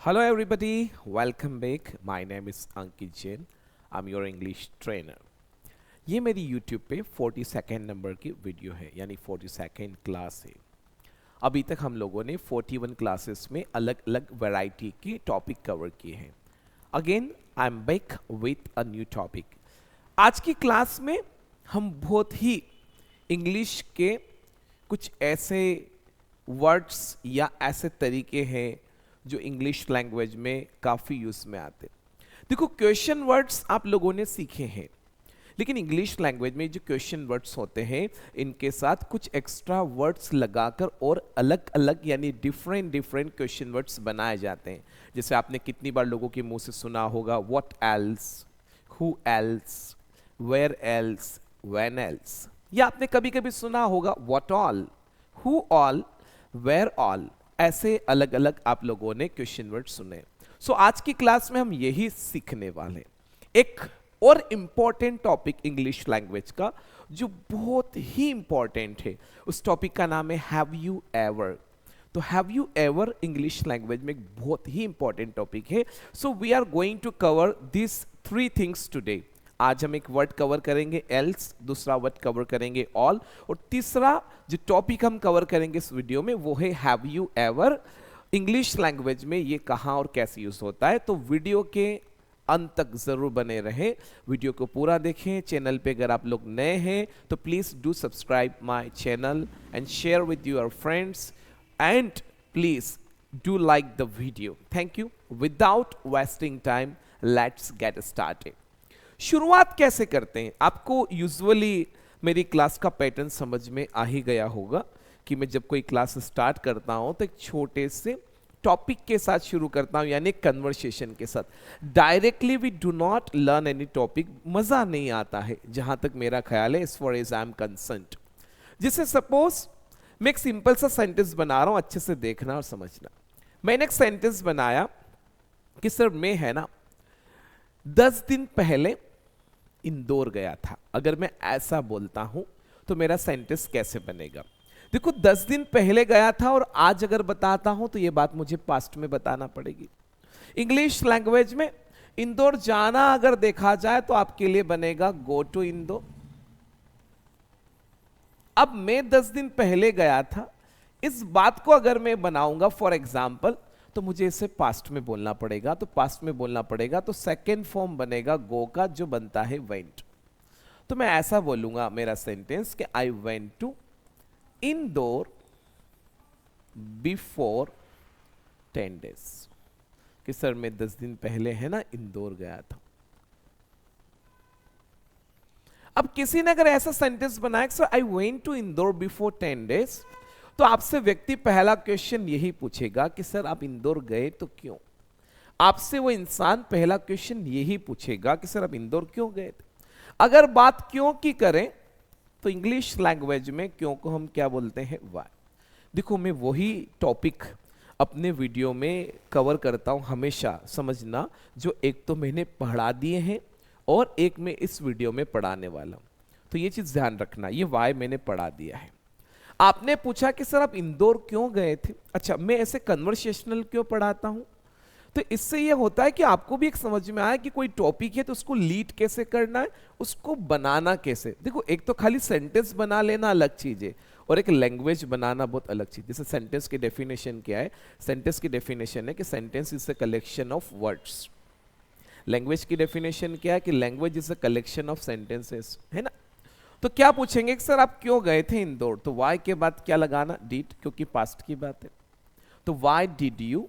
Hello everybody, welcome back. My name is Ankit Jain. I'm your English trainer. ये मेरी YouTube पे 42nd number की video है यानी 42nd क्लास है। अभी तक हम लोगों ने 41 क्लासेस में अलग अलग वैरायटी के टॉपिक कवर किए हैं। Again I am back with a new topic. आज की क्लास में हम बहुत ही इंग्लिश के कुछ ऐसे वर्ड्स या ऐसे तरीके हैं जो इंग्लिश लैंग्वेज में काफ़ी यूज़ में आते। देखो, क्वेश्चन वर्ड्स आप लोगों ने सीखे हैं, लेकिन इंग्लिश लैंग्वेज में जो क्वेश्चन वर्ड्स होते हैं इनके साथ कुछ एक्स्ट्रा वर्ड्स लगाकर और अलग अलग यानी डिफरेंट डिफरेंट क्वेश्चन वर्ड्स बनाए जाते हैं। जैसे आपने कितनी बार लोगों के मुंह से सुना होगा what else, who else, where else, when else, या आपने कभी कभी सुना होगा what all, who all, where all. ऐसे अलग अलग आप लोगों ने क्वेश्चन वर्ड सुने। सो आज की क्लास में हम यही सीखने वाले। एक और इंपॉर्टेंट टॉपिक इंग्लिश लैंग्वेज का जो बहुत ही इंपॉर्टेंट है, उस टॉपिक का नाम है हैव यू एवर। तो have you ever English language में एक बहुत ही इंपॉर्टेंट टॉपिक है। So we are going to cover this 3 things today. आज हम एक वर्ड कवर करेंगे एल्स, दूसरा वर्ड कवर करेंगे ऑल, और तीसरा जो टॉपिक हम कवर करेंगे इस वीडियो में वो है have you ever. English language में ये कहाँ और कैसे यूज होता है। तो वीडियो के अंत तक जरूर बने रहें, वीडियो को पूरा देखें। चैनल पे अगर आप लोग नए हैं तो please do subscribe my channel and share with your friends and please do like the video. Thank you. Without wasting time let's get started. शुरुआत कैसे करते हैं, आपको यूजुअली मेरी क्लास का पैटर्न समझ में आ ही गया होगा कि मैं जब कोई क्लास स्टार्ट करता हूं तो एक छोटे से टॉपिक के साथ शुरू करता हूं, यानी कन्वर्सेशन के साथ। Directly we do not learn any topic, मजा नहीं आता है जहां तक मेरा ख्याल है, as far as I am concerned. जिसे सपोज मैं एक सिंपल सा सेंटेंस बना रहा हूं, अच्छे से देखना और समझना। मैंने एक सेंटेंस बनाया कि सर मैं है ना 10 दिन पहले इंदौर गया था। अगर मैं ऐसा बोलता हूं तो मेरा सेंटेंस कैसे बनेगा। देखो, 10 दिन पहले गया था और आज अगर बताता हूं तो यह बात मुझे पास्ट में बताना पड़ेगी। इंग्लिश लैंग्वेज में इंदौर जाना अगर देखा जाए तो आपके लिए बनेगा गो टू इंदौर। अब मैं 10 दिन पहले गया था, इस बात को अगर मैं बनाऊंगा फॉर एग्जाम्पल तो मुझे इसे पास्ट में बोलना पड़ेगा। तो पास्ट में बोलना पड़ेगा तो सेकेंड फॉर्म बनेगा गो का, जो बनता है वेंट। तो मैं ऐसा बोलूंगा मेरा सेंटेंस कि I went to Indore before 10 days. कि सर मैं 10 दिन पहले है ना इंदौर गया था। अब किसी ने अगर ऐसा सेंटेंस बनाया sir I went to Indore before 10 days, तो आपसे व्यक्ति पहला क्वेश्चन यही पूछेगा कि सर आप इंदौर गए तो क्यों। आपसे वो इंसान पहला क्वेश्चन यही पूछेगा कि सर आप इंदौर क्यों गए थे। अगर बात क्यों की करें तो इंग्लिश लैंग्वेज में क्यों को हम क्या बोलते हैं, वाई। देखो, मैं वही टॉपिक अपने वीडियो में कवर करता हूं हमेशा, समझना, जो एक तो मैंने पढ़ा दिए हैं और एक मैं इस वीडियो में पढ़ाने वाला हूं। तो ये चीज ध्यान रखना, ये वाई मैंने पढ़ा दिया है। आपने पूछा कि सर आप इंदौर क्यों गए थे। अच्छा, मैं ऐसे कन्वर्सेशनल क्यों पढ़ाता हूं, तो इससे यह होता है कि आपको भी एक समझ में आए कि कोई टॉपिक है तो उसको लीड कैसे करना है, उसको बनाना कैसे। देखो, एक तो खाली सेंटेंस बना लेना अलग चीज है और एक लैंग्वेज बनाना बहुत अलग चीज। जैसे सेंटेंस की डेफिनेशन क्या है, सेंटेंस की डेफिनेशन है कि sentence is a collection of words. Language की डेफिनेशन क्या है कि language is a collection of sentences, है ना। तो क्या पूछेंगे कि सर आप क्यों गए थे इंदौर, तो वाई के बाद क्या लगाना, डिड, क्योंकि पास्ट की बात है। तो वाई डिड यू।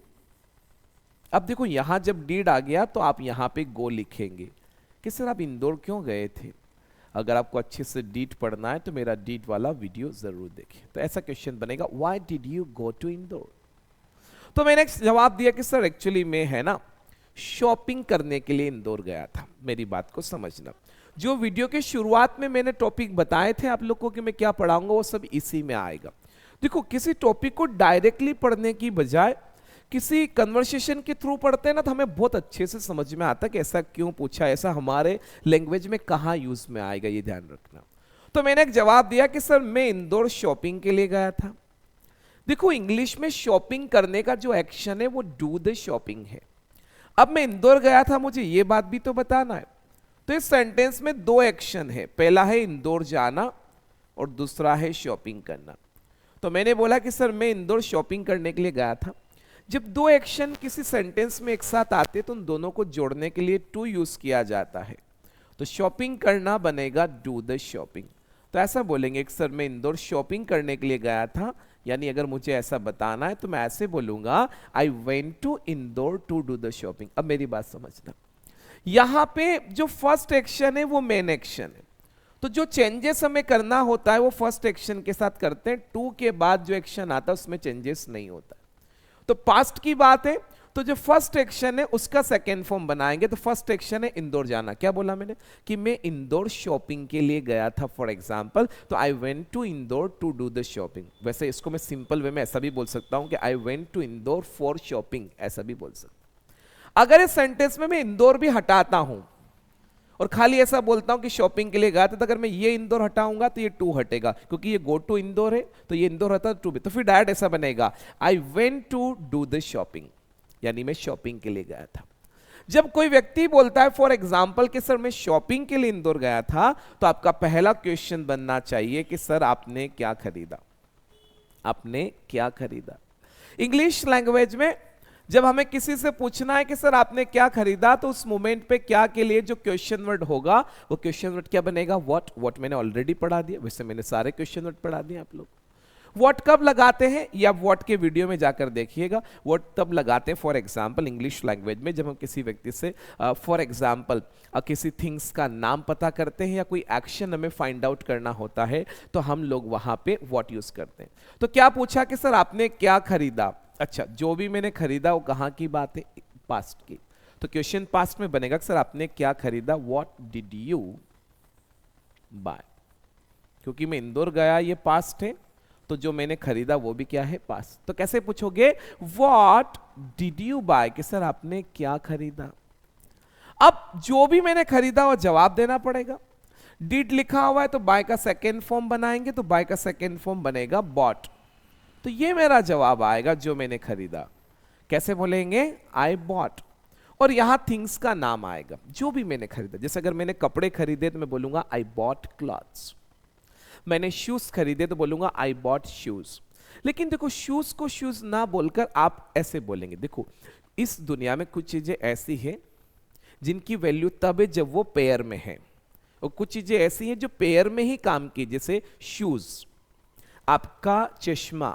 अब देखो, यहां जब डिड आ गया तो आप यहां पे गो लिखेंगे कि सर आप इंदौर क्यों गए थे। अगर आपको अच्छे से डिड पढ़ना है तो मेरा डिड वाला वीडियो जरूर देखें। तो ऐसा क्वेश्चन बनेगा, why did you go to Indore. तो मैंने जवाब दिया कि सर एक्चुअली मैं है ना शॉपिंग करने के लिए इंदौर गया था। मेरी बात को समझना, जो वीडियो के शुरुआत में मैंने टॉपिक बताए थे आप लोगों को कि मैं क्या पढ़ाऊंगा, वो सब इसी में आएगा। देखो, किसी टॉपिक को डायरेक्टली पढ़ने की बजाय किसी कन्वर्सेशन के थ्रू पढ़ते हैं ना तो हमें बहुत अच्छे से समझ में आता है कि ऐसा क्यों पूछा, ऐसा हमारे लैंग्वेज में कहाँ यूज में आएगा, ये ध्यान रखना। तो मैंने एक जवाब दिया कि सर मैं इंदौर शॉपिंग के लिए गया था। देखो इंग्लिश में शॉपिंग करने का जो एक्शन है वो डू द शॉपिंग है। अब मैं इंदौर गया था, मुझे ये बात भी तो बताना है। तो इस सेंटेंस में दो एक्शन है, पहला है इंदौर जाना और दूसरा है शॉपिंग करना। तो मैंने बोला कि सर मैं इंदौर शॉपिंग करने के लिए गया था। जब दो एक्शन किसी सेंटेंस में एक साथ आते तो उन दोनों को जोड़ने के लिए टू यूज किया जाता है। तो शॉपिंग करना बनेगा डू द शॉपिंग। तो ऐसा बोलेंगे कि सर मैं इंदौर शॉपिंग करने के लिए गया था, यानी अगर मुझे ऐसा बताना है तो मैं ऐसे बोलूंगा I went to Indore to do the shopping. अब मेरी बात समझना, यहां पे जो फर्स्ट एक्शन है वो मेन एक्शन है, तो जो चेंजेस हमें करना होता है वो फर्स्ट एक्शन के साथ करते हैं, टू के बाद जो एक्शन आता है उसमें चेंजेस नहीं होता। तो पास्ट की बात है तो जो फर्स्ट एक्शन है उसका सेकेंड फॉर्म बनाएंगे। तो फर्स्ट एक्शन है इंदौर जाना। क्या बोला मैंने कि मैं इंदौर शॉपिंग के लिए गया था फॉर एग्जांपल, तो I went to Indore to do the shopping. वैसे इसको मैं सिंपल वे में ऐसा भी बोल सकता हूं कि I went to Indore for shopping, ऐसा भी बोल सकता हूं। अगर इस सेंटेंस में मैं इंदौर भी हटाता हूं और खाली ऐसा बोलता हूं कि शॉपिंग के लिए गया था, तो अगर मैं ये इंदौर हटाऊंगा तो ये टू हटेगा, क्योंकि ये गो टू इंदौर है तो ये इंदौर हटा टू भी, तो फिर डायरेक्ट ऐसा बनेगा I went to do the shopping, यानी मैं शॉपिंग के लिए गया था। जब कोई व्यक्ति बोलता है फॉर एग्जाम्पल कि सर मैं शॉपिंग के लिए इंदौर गया था, तो आपका पहला क्वेश्चन बनना चाहिए कि सर आपने क्या खरीदा, आपने क्या खरीदा। इंग्लिश लैंग्वेज में जब हमें किसी से पूछना है कि सर आपने क्या खरीदा, तो उस मोमेंट पे क्या के लिए जो क्वेश्चन वर्ड होगा वो क्वेश्चन वर्ड क्या बनेगा, व्हाट। व्हाट मैंने ऑलरेडी पढ़ा दिया, वैसे मैंने सारे क्वेश्चन वर्ड पढ़ा दिए आप लोग। व्हाट कब लगाते हैं ये आप व्हाट के वीडियो में जाकर देखिएगा। व्हाट तब लगाते हैं फॉर एग्जांपल इंग्लिश लैंग्वेज में जब हम किसी व्यक्ति से फॉर एग्जांपल किसी थिंग्स का नाम पता करते हैं या कोई एक्शन हमें फाइंड आउट करना होता है, तो हम लोग वहां पे व्हाट यूज करते हैं। तो क्या पूछा कि सर आपने क्या खरीदा, अच्छा जो भी मैंने खरीदा वो कहां की बात है, पास्ट की। तो क्वेश्चन पास्ट में बनेगा सर आपने क्या खरीदा, व्हाट डिड यू बाय। क्योंकि मैं इंदौर गया ये पास्ट है, तो जो मैंने खरीदा वो भी क्या है, पास्ट। तो कैसे पूछोगे, व्हाट डिड यू बाय, कि सर आपने क्या खरीदा। अब जो भी मैंने खरीदा वो जवाब देना पड़ेगा। डिड लिखा हुआ है तो बाय का सेकेंड फॉर्म बनाएंगे, तो बाय का सेकेंड फॉर्म बनेगा बॉट। तो ये मेरा जवाब आएगा जो मैंने खरीदा। कैसे बोलेंगे, आई बॉट। और यहां थिंग्स का नाम आएगा जो भी मैंने खरीदा। जैसे अगर मैंने कपड़े खरीदे तो मैं बोलूंगा आई बॉट क्लॉथ्स। मैंने शूज खरीदे तो बोलूंगा आई बॉट शूज। लेकिन देखो शूज को शूज ना बोलकर आप ऐसे बोलेंगे। देखो इस दुनिया में कुछ चीजें ऐसी हैं जिनकी वैल्यू तब है जब वो पेयर में है, और कुछ चीजें ऐसी हैं जो पेयर में ही काम की। जैसे शूज, आपका चश्मा,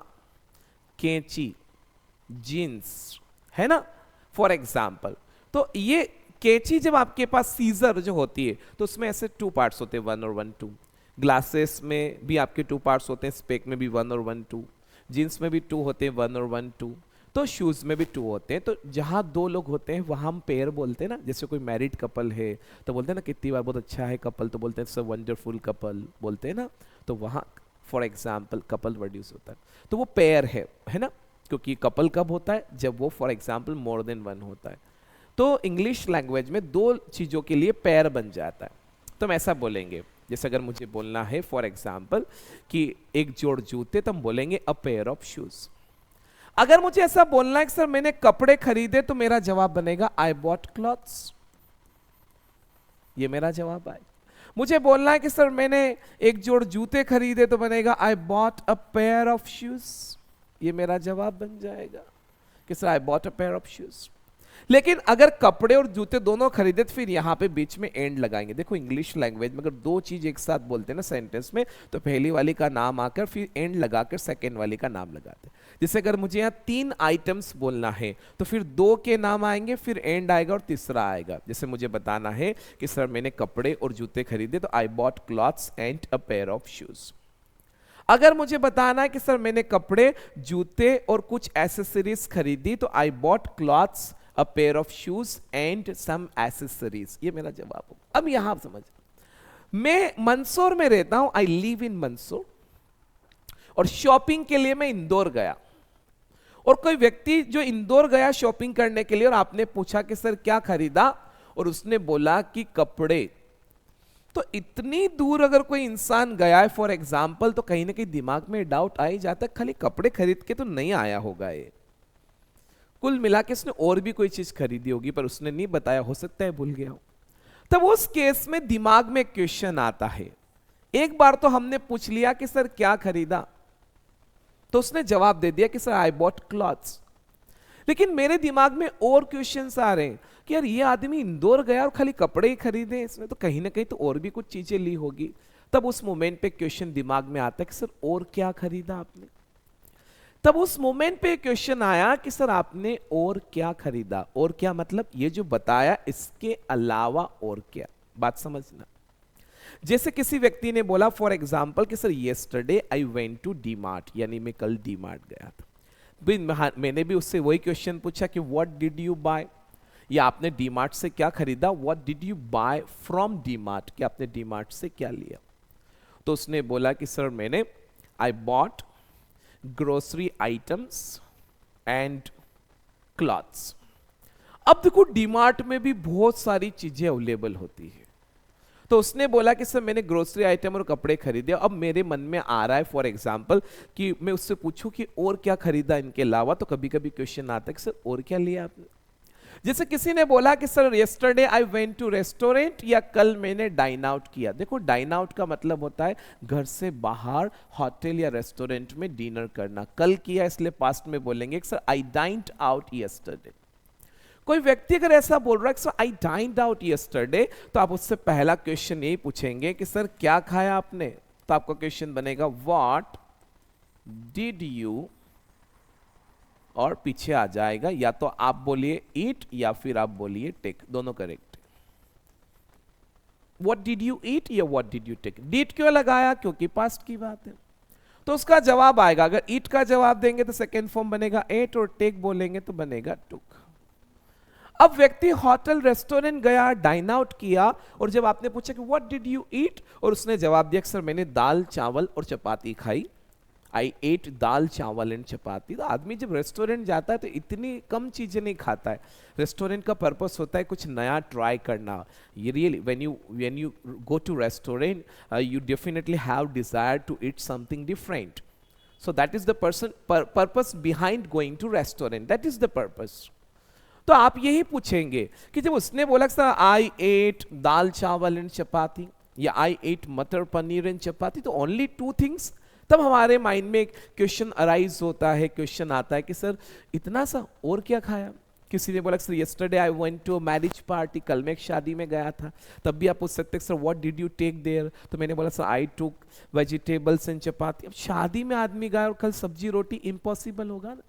कैंची, जीन्स, है ना, फॉर एग्जाम्पल। तो ये कैंची जब आपके पास सीजर जो होती है तो उसमें ऐसे टू पार्ट्स होते हैं, 1 और 1 2। ग्लासेस में भी आपके 2 पार्ट्स होते हैं, स्पेक में भी 1 और 1 2, जीन्स में भी 2 होते हैं, 1 और 1 2। तो शूज में भी 2 होते हैं। तो जहां 2 लोग होते हैं वहां हम पेयर बोलते हैं ना। जैसे कोई मैरिड कपल है तो बोलते हैं ना कितनी बार बहुत अच्छा है कपल, तो बोलते हैं सो वंडरफुल कपल बोलते हैं ना। तो वहां for example couple word use होता है, तो वो पेयर है ना। क्योंकि कपल कब होता है, जब वो फॉर एग्जाम्पल मोर देन 1 होता है। तो इंग्लिश लैंग्वेज में 2 चीजों के लिए पेयर बन जाता है। तो हम ऐसा बोलेंगे, जैसे अगर मुझे बोलना है फॉर एग्जाम्पल कि एक जोड़ जूते, तो हम बोलेंगे अ पेयर ऑफ शूज। अगर मुझे ऐसा बोलना है कि सर मैंने कपड़े खरीदे, तो मेरा जवाब बनेगा आई बॉट क्लॉथ्स। ये मेरा जवाब आएगा। मुझे बोलना है कि सर मैंने एक जोड़ जूते खरीदे, तो बनेगा I bought a pair of shoes. ये मेरा जवाब बन जाएगा कि sir I bought a pair of shoes. लेकिन अगर कपड़े और जूते दोनों खरीदे तो फिर यहां पे बीच में एंड लगाएंगे। देखो इंग्लिश लैंग्वेज में अगर 2 चीज एक साथ बोलते हैं ना सेंटेंस में, तो पहली वाली का नाम आकर फिर एंड लगाकर सेकेंड वाली का नाम लगाते हैं। जैसे अगर मुझे यहाँ 3 आइटम्स बोलना है तो फिर 2 के नाम आएंगे, फिर एंड आएगा और तीसरा आएगा। जैसे मुझे बताना है कि सर मैंने कपड़े और जूते खरीदे, तो I bought clothes and a pair of shoes. अगर मुझे बताना है कि सर मैंने कपड़े, जूते और कुछ एसेसरीज खरीदी, तो I bought clothes, a pair of shoes and some accessories. ये मेरा जवाब होगा। अब यहां समझ, मैं मंदसौर में रहता हूं, आई लिव इन मंदसौर, और शॉपिंग के लिए मैं इंदौर गया। और कोई व्यक्ति जो इंदौर गया शॉपिंग करने के लिए, और आपने पूछा कि सर क्या खरीदा, और उसने बोला कि कपड़े, तो इतनी दूर अगर कोई इंसान गया है फॉर एग्जाम्पल, तो कहीं ना कहीं दिमाग में डाउट आ ही जाता है, खाली कपड़े खरीद के तो नहीं आया होगा ये, कुल मिला के उसने और भी कोई चीज खरीदी होगी पर उसने नहीं बताया, हो सकता है भूल गया हो। तब उस केस में दिमाग में क्वेश्चन आता है। एक बार तो हमने पूछ लिया कि सर क्या खरीदा, तो उसने जवाब दे दिया कि सर आई बॉट क्लॉथ्स। लेकिन मेरे दिमाग में और क्वेश्चंस आ रहे हैं कि यार ये आदमी इंदौर गया और खाली कपड़े ही खरीदे इसने, तो कहीं ना कहीं तो और भी कुछ चीजें ली होगी। तब उस मोमेंट पे क्वेश्चन दिमाग में आता है कि सर और क्या खरीदा आपने। तब उस मोमेंट पे क्वेश्चन आया कि सर आपने और क्या खरीदा, और क्या मतलब ये जो बताया इसके अलावा और क्या, बात समझना। जैसे किसी व्यक्ति ने बोला फॉर एग्जाम्पल कि sir yesterday I went to D Mart, यानी मैं कल डी मार्ट गया था। मैंने भी उससे वही क्वेश्चन पूछा कि व्हाट डिड यू बाय, या आपने डी मार्ट से क्या खरीदा, what did you buy from D Mart, कि आपने डी मार्ट से क्या लिया। तो उसने बोला कि सर मैंने I bought grocery items and clothes. अब देखो डी मार्ट में भी बहुत सारी चीजें अवेलेबल होती है, तो उसने बोला कि सर मैंने ग्रोसरी आइटम और कपड़े खरीदे। अब मेरे मन में आ रहा है फॉर एग्जांपल कि मैं उससे पूछूं कि और क्या खरीदा इनके अलावा, तो कभी कभी क्वेश्चन आता है कि सर और क्या लिया आपने। जैसे किसी ने बोला कि sir yesterday I went to restaurant, या कल मैंने डाइन आउट किया। देखो डाइन आउट का मतलब होता है घर से बाहर होटल या रेस्टोरेंट में डिनर करना। कल किया इसलिए पास्ट में बोलेंगे कि सर आई डाइन्ड आउट येस्टरडे। कोई व्यक्ति अगर ऐसा बोल रहा है कि सर आई डाइन्ड आउट येस्टरडे, तो आप उससे पहला क्वेश्चन यही पूछेंगे कि सर क्या खाया आपने। तो आपका क्वेश्चन बनेगा व्हाट डिड यू, और पीछे आ जाएगा या तो आप बोलिए ईट या फिर आप बोलिए टेक, दोनों correct. What did you eat या what did you take. Did क्यों लगाया, क्योंकि पास्ट की बात है, तो उसका जवाब आएगा। अगर ईट का जवाब देंगे तो सेकेंड फॉर्म बनेगा एट, और टेक बोलेंगे तो बनेगा टुक। अब व्यक्ति होटल रेस्टोरेंट गया, डाइन आउट किया, और जब आपने पूछा कि व्हाट डिड यू ईट, और उसने जवाब दिया कि सर मैंने दाल चावल और चपाती खाई, आई एट दाल चावल एंड चपाती। तो आदमी जब रेस्टोरेंट जाता है तो इतनी कम चीजें नहीं खाता है। रेस्टोरेंट का पर्पस होता है कुछ नया ट्राई करना। ये really when you go to restaurant you definitely have desire to eat something different, so that is the purpose behind going to restaurant, that is the purpose. तो आप यही पूछेंगे कि जब उसने बोला सर आई एट दाल चावल एंड चपाती, या आई एट मटर पनीर एंड चपाती, तो ओनली टू थिंग्स, तब हमारे माइंड में एक क्वेश्चन अराइज होता है, क्वेश्चन आता है कि सर इतना सा और क्या खाया। किसी ने बोला sir yesterday I went to a marriage party, कल मैं एक शादी में गया था, तब भी आप पूछ सकते हैं sir what did you take there, तो मैंने बोला sir I took vegetables and chapati. अब शादी में आदमी गया और कल सब्जी रोटी, इम्पॉसिबल होगा ना।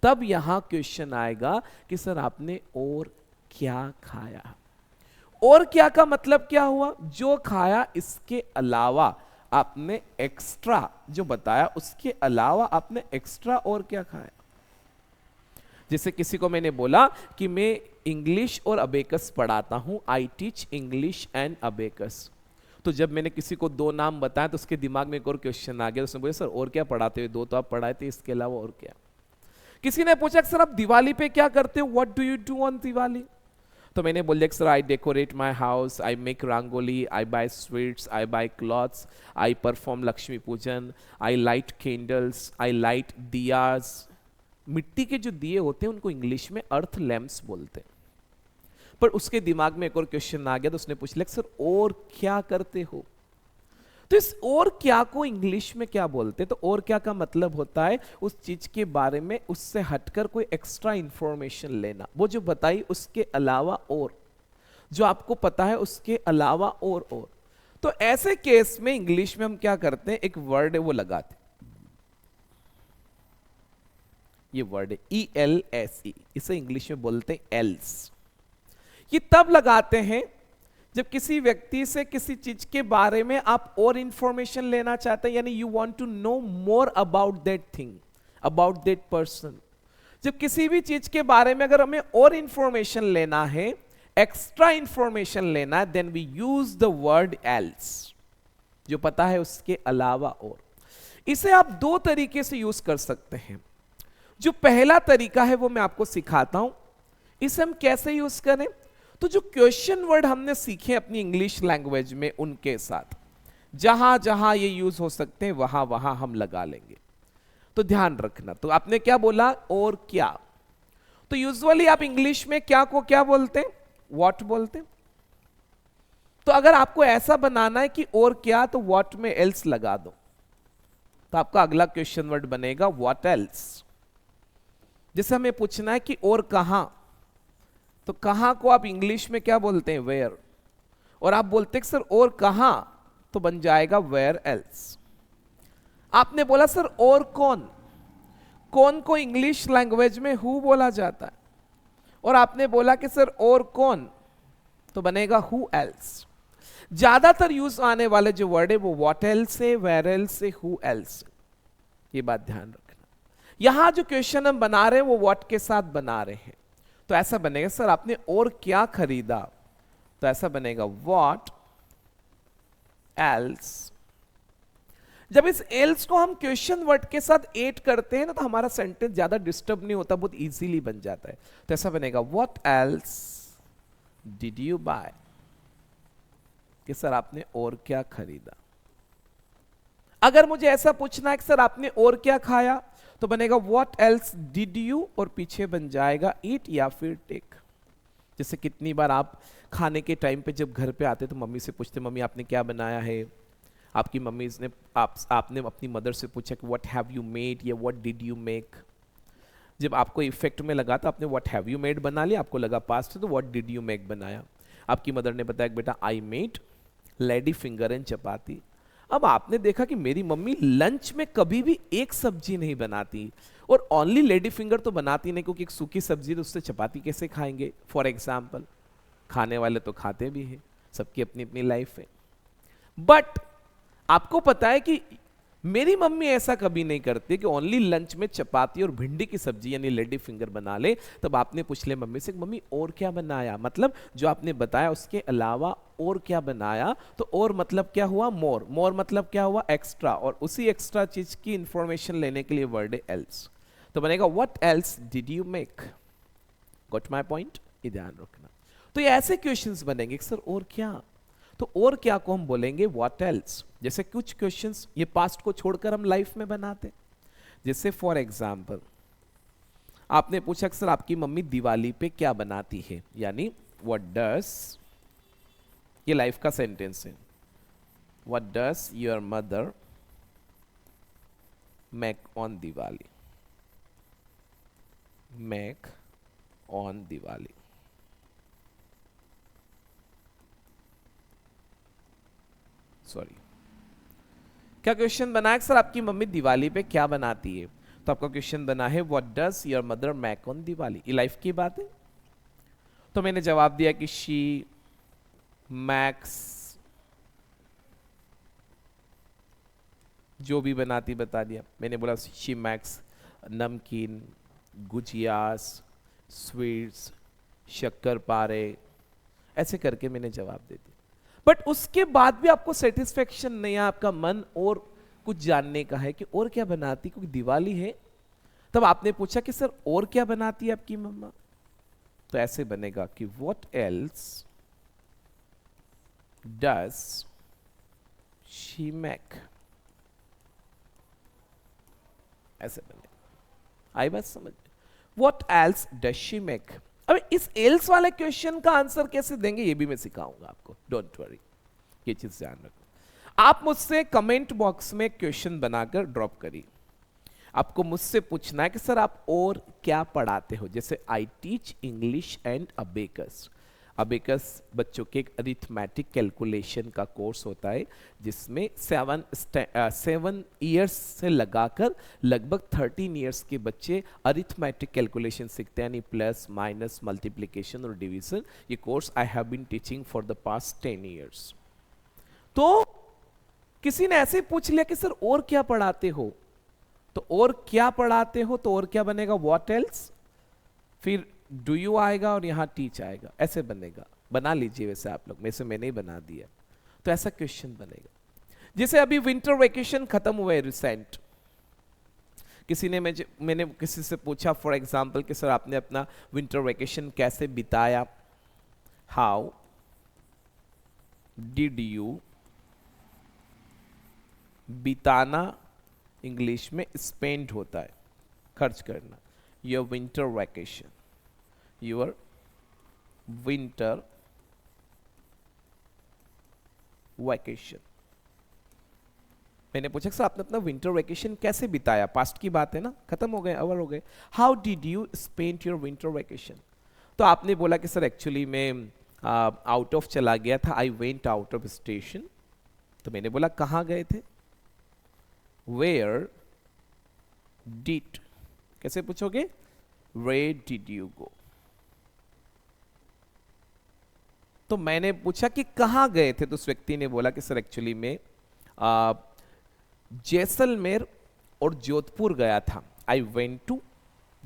तब यहां क्वेश्चन आएगा कि सर आपने और क्या खाया। और क्या का मतलब क्या हुआ, जो खाया इसके अलावा आपने एक्स्ट्रा जो बताया, उसके अलावा आपने एक्स्ट्रा और क्या खाया। जैसे किसी को मैंने बोला कि मैं इंग्लिश और अबेकस पढ़ाता हूं, I teach English and abacus. तो जब मैंने किसी को दो नाम बताया तो उसके दिमाग में एक और क्वेश्चन आ गया, उसने बोला सर और क्या पढ़ाते हो, दो तो आप पढ़ाए थे, इसके अलावा और क्या। किसी ने पूछा सर आप दिवाली पे क्या करते हो, what do you do on Diwali. तो मैंने बोल दिया sir I decorate my house, I make rangoli, I buy sweets, I buy clothes, I perform Lakshmi pujan, I light candles, I light diyas. मिट्टी के जो दिए होते हैं उनको इंग्लिश में अर्थ लैम्प्स बोलते हैं। पर उसके दिमाग में एक और क्वेश्चन आ गया, तो उसने पूछ लिया सर और क्या करते हो। तो इस और क्या को इंग्लिश में क्या बोलते हैं, तो और क्या का मतलब होता है उस चीज के बारे में उससे हटकर कोई एक्स्ट्रा इंफॉर्मेशन लेना, वो जो बताई उसके अलावा और, जो आपको पता है उसके अलावा और। तो ऐसे केस में इंग्लिश में हम क्या करते हैं, एक वर्ड है वो लगाते, ये वर्ड है ELSE, इसे इंग्लिश में बोलते हैं एल्स। ये तब लगाते हैं जब किसी व्यक्ति से किसी चीज के बारे में आप और इंफॉर्मेशन लेना चाहते हैं, यानी you want to know more about that thing, about that person. जब किसी भी चीज के बारे में अगर हमें और इंफॉर्मेशन लेना है, एक्स्ट्रा इंफॉर्मेशन लेना है, then we use the word else, जो पता है उसके अलावा और। इसे आप दो तरीके से यूज कर सकते हैं। जो पहला तरीका है वो मैं आपको सिखाता हूं, इसे हम कैसे यूज करें। तो जो क्वेश्चन वर्ड हमने सीखे अपनी इंग्लिश लैंग्वेज में, उनके साथ जहां जहां ये यूज हो सकते हैं वहां वहां हम लगा लेंगे। तो ध्यान रखना। तो आपने क्या बोला, और क्या। तो यूजुअली आप इंग्लिश में क्या को क्या बोलते हैं, व्हाट बोलते हैं। तो अगर आपको ऐसा बनाना है कि और क्या, तो व्हाट में एल्स लगा दो, तो आपका अगला क्वेश्चन वर्ड बनेगा व्हाट एल्स। जैसे हमें पूछना है कि और कहां, तो कहां को आप इंग्लिश में क्या बोलते हैं, वेयर। और आप बोलते हैं सर और कहां, तो बन जाएगा वेयर एल्स। आपने बोला सर और कौन, कौन को इंग्लिश लैंग्वेज में हु बोला जाता है, और आपने बोला कि सर और कौन, तो बनेगा हु एल्स। ज्यादातर यूज आने वाले जो वर्ड है वो व्हाट एल्स है, वेयर एल्स है, हु एल्स। ये बात ध्यान रखना। यहां जो क्वेश्चन हम बना रहे हैं वो व्हाट के साथ बना रहे हैं। तो ऐसा बनेगा सर आपने और क्या खरीदा, तो ऐसा बनेगा व्हाट एल्स। जब इस एल्स को हम क्वेश्चन वर्ड के साथ ऐड करते हैं ना, तो हमारा सेंटेंस ज्यादा डिस्टर्ब नहीं होता, बहुत इजीली बन जाता है। तो ऐसा बनेगा what else did you buy, कि सर आपने और क्या खरीदा। अगर मुझे ऐसा पूछना है कि सर आपने और क्या खाया, तो बनेगा व्हाट एल्स डिड यू, और पीछे बन जाएगा ईट या फिर टेक। जैसे कितनी बार आप खाने के टाइम पे जब घर पे आते तो मम्मी से पूछते, मम्मी आपने क्या बनाया है। आपकी मम्मी ने आपने अपनी मदर से पूछा कि व्हाट हैव यू मेड या व्हाट डिड यू मेक। जब आपको इफेक्ट में लगा तो आपने व्हाट हैव यू मेड बना लिया, आपको लगा पास्ट है तो व्हाट डिड यू मेक बनाया। आपकी मदर ने बताया कि बेटा I made lady finger and chapati. अब आपने देखा कि मेरी मम्मी लंच में कभी भी एक सब्जी नहीं बनाती, और ओनली लेडी फिंगर तो बनाती नहीं, क्योंकि एक सूखी सब्जी तो उससे चपाती कैसे खाएंगे फॉर एग्जाम्पल। खाने वाले तो खाते भी हैं, सबकी अपनी अपनी लाइफ है। बट आपको पता है कि मेरी मम्मी ऐसा कभी नहीं करती कि ओनली लंच में चपाती और भिंडी की सब्जी यानी लेडी फिंगर बना ले। तब आपने पूछ ले मम्मी से, मम्मी और क्या बनाया, मतलब जो आपने बताया उसके अलावा और क्या बनाया। तो और मतलब क्या हुआ, मोर। मोर मतलब क्या हुआ, एक्स्ट्रा। और उसी एक्स्ट्रा चीज की इंफॉर्मेशन लेने के लिए वर्ड है एल्स। तो बनेगा what else did you make. Got my point, ये ध्यान रखना। तो ये ऐसे क्वेश्चंस बनेंगे सर और क्या, तो और क्या को हम बोलेंगे व्हाट एल्स। जैसे कुछ क्वेश्चंस ये पास्ट को छोड़कर हम लाइफ में बनाते। जैसे फॉर एग्जांपल आपने पूछा कि सर आपकी मम्मी दिवाली पे क्या बनाती है, यानी व्हाट डस, ये लाइफ का सेंटेंस है, what does your mother make on Diwali, make on Diwali. Sorry, क्या क्वेश्चन बना है सर आपकी मम्मी दिवाली पे क्या बनाती है। तो आपका क्वेश्चन बना है what does your mother make on Diwali. ये लाइफ की बात है। तो मैंने जवाब दिया कि शी मैक्स, जो भी बनाती बता दिया। मैंने बोला शी मैक्स नमकीन, गुजियास, स्वीट्स, शक्कर पारे, ऐसे करके मैंने जवाब दे दिया। बट उसके बाद भी आपको सेटिस्फेक्शन नहीं है, आपका मन और कुछ जानने का है कि और क्या बनाती, क्योंकि दिवाली है। तब आपने पूछा कि सर और क्या बनाती है आपकी मम्मा। तो ऐसे बनेगा कि what else does she make, ऐसे बनेगा। आई बात समझ, what else does she make. अब इस एल्स वाले क्वेश्चन का आंसर कैसे देंगे ये भी मैं सिखाऊंगा आपको, डोंट वरी, ये चीज ध्यान रखो। आप मुझसे कमेंट बॉक्स में क्वेश्चन बनाकर ड्रॉप करिए। आपको मुझसे पूछना है कि सर आप और क्या पढ़ाते हो। जैसे I teach English and abacus. Abacus बच्चों के एक अरिथमेटिक कैलकुलेशन का कोर्स होता है, जिसमें 7 ईयर्स से लगाकर लगभग 13 ईयर्स के बच्चे अरिथमेटिक कैलकुलेशन सीखते हैं, यानी प्लस माइनस मल्टीप्लिकेशन और डिवीजन। ये course I have been teaching for the past 10 years. तो किसी ने ऐसे पूछ लिया कि सर और क्या पढ़ाते हो, तो और क्या पढ़ाते हो, तो और क्या बनेगा व्हाट एल्स, फिर डू यू आएगा और यहां टीच आएगा, ऐसे बनेगा। बना लीजिए वैसे आप लोग, वैसे मैंने ही बना दिया। तो ऐसा क्वेश्चन बनेगा। जैसे अभी विंटर वेकेशन खत्म हुए रिसेंट, किसी ने मैंने किसी से पूछा फॉर एग्जांपल कि सर आपने अपना विंटर वेकेशन कैसे बिताया। हाउ डिड यू, बिताना इंग्लिश में स्पेंड होता है, खर्च करना, your winter vacation, your winter vacation. मैंने पूछा सर आपने अपना विंटर वैकेशन कैसे बिताया, पास्ट की बात है ना, खत्म हो गए, ओवर हो गए। How did you spend your winter vacation, तो आपने बोला कि सर एक्चुअली मैं आउट ऑफ चला गया था, I went out of station. तो मैंने बोला कहाँ गए थे, वेयर डिड, कैसे पूछोगे, वेयर डिड यू गो। तो मैंने पूछा कि कहाँ गए थे, तो उस व्यक्ति ने बोला कि सर एक्चुअली मैं जैसलमेर और जोधपुर गया था, I went to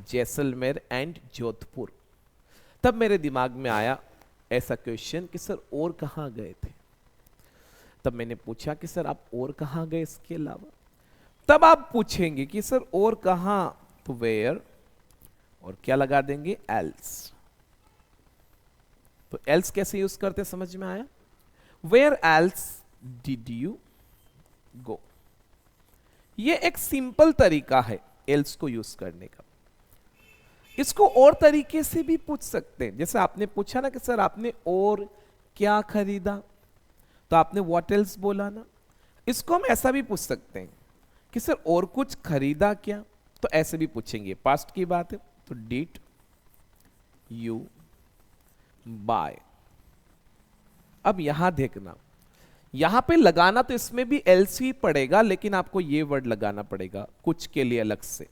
Jaisalmer and Jodhpur. तब मेरे दिमाग में आया ऐसा क्वेश्चन कि सर और कहाँ गए थे। तब मैंने पूछा कि सर आप और कहाँ गए इसके अलावा। तब आप पूछेंगे कि सर और कहाँ, तो वेयर और क्या लगा देंगे, एल्स। तो एल्स कैसे यूज करते समझ में आया, where else did you go. ये एक सिंपल तरीका है एल्स को यूज करने का। इसको और तरीके से भी पूछ सकते हैं, जैसे आपने पूछा ना कि सर आपने और क्या खरीदा, तो आपने व्हाट एल्स बोला ना। इसको हम ऐसा भी पूछ सकते हैं कि सर और कुछ खरीदा क्या, तो ऐसे भी पूछेंगे, पास्ट की बात है तो डिड यू बाय। अब यहां देखना, यहां पे लगाना तो इसमें भी एल्स ही पड़ेगा, लेकिन आपको ये वर्ड लगाना पड़ेगा कुछ के लिए अलग से।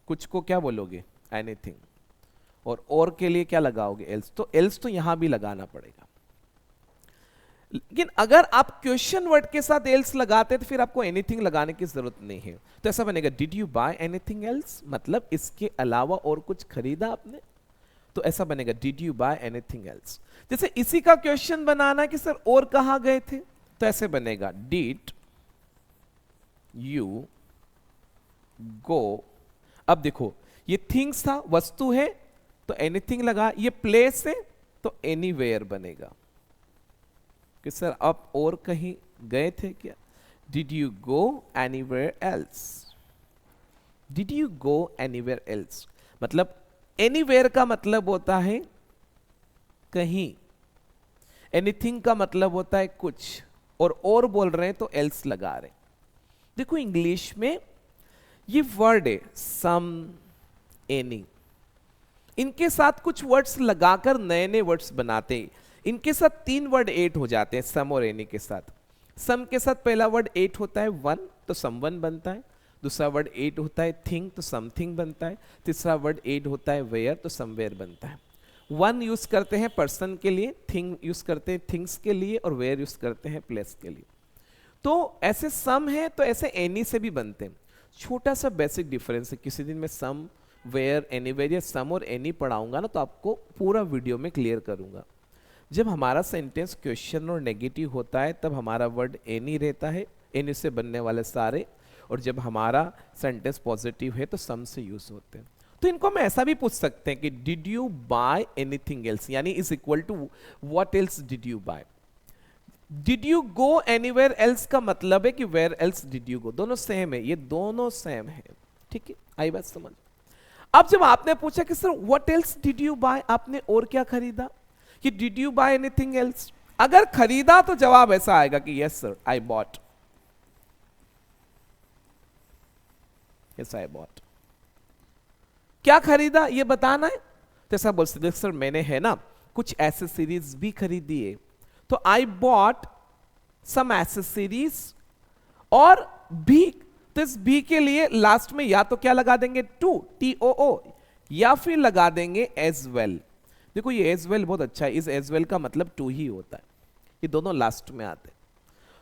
कुछ को क्या बोलोगे, एनीथिंग, और के लिए क्या लगाओगे, एल्स। तो एल्स तो यहां भी लगाना पड़ेगा। लेकिन अगर आप क्वेश्चन वर्ड के साथ एल्स लगाते हैं तो फिर आपको एनीथिंग लगाने की जरूरत नहीं है। तो ऐसा बनेगा, did you buy anything else, मतलब इसके अलावा और कुछ खरीदा आपने। तो ऐसा बनेगा, did you buy anything else. जैसे इसी का क्वेश्चन बनाना कि सर और कहां गए थे, तो ऐसे बनेगा, डिड यू गो। अब देखो ये थिंग्स था, वस्तु है तो एनीथिंग लगा, ये प्लेस है तो एनीवेयर बनेगा कि सर आप और कहीं गए थे क्या, did you go anywhere else. Did you go anywhere else, मतलब एनीवेयर का मतलब होता है कहीं, एनीथिंग का मतलब होता है कुछ, और बोल रहे हैं तो एल्स लगा रहे हैं। देखो इंग्लिश में ये वर्ड है सम, एनी, इनके साथ कुछ वर्ड्स लगाकर नए नए वर्ड्स बनाते हैं। इनके साथ 3 वर्ड एड हो जाते हैं सम और एनी के साथ। सम के साथ पहला वर्ड एड होता है वन, तो सम वन बनता है। दूसरा वर्ड एड होता है थिंग, तो समथिंग बनता है। तीसरा वर्ड एड होता है वेयर, तो समवेयर बनता है। वन यूज करते हैं पर्सन के लिए, थिंग यूज करते हैं थिंग्स के लिए, और वेयर यूज करते हैं प्लेस के लिए। तो ऐसे सम है तो ऐसे एनी से भी बनते हैं। छोटा सा बेसिक डिफरेंस है, किसी दिन मैं सम, वेयर, एनीवेयर या सम और एनी पढ़ाऊंगा ना, तो आपको पूरा वीडियो में क्लियर करूंगा। जब हमारा सेंटेंस क्वेश्चन और नेगेटिव होता है तब हमारा वर्ड एनी रहता है, एनी से बनने वाले सारे, और जब हमारा सेंटेंस पॉजिटिव है तो सम से यूज होते हैं। तो इनको हम ऐसा भी पूछ सकते हैं कि did you buy anything else, यानी is equal to what else did you buy. Did you go anywhere else का मतलब है कि where else did you go, दोनों सेम है, ये दोनों सेम है। ठीक है, आई बात समझ। अब जब आपने पूछा कि sir what else did you buy, आपने और क्या खरीदा, कि did you buy anything else. अगर खरीदा तो जवाब ऐसा आएगा कि yes sir I bought, yes I bought. क्या खरीदा ये बताना है, तो ऐसा बोल सकते सर मैंने है ना कुछ एसेसरीज भी खरीदी है, तो आई बॉट सम एसेसरीज, और भी, तो इस भी के लिए लास्ट में या तो क्या लगा देंगे, टू, TOO, या फिर लगा देंगे एज वेल। देखो ये एज वेल बहुत अच्छा है, इस एज वेल का मतलब टू ही होता है, ये दोनों लास्ट में आते हैं।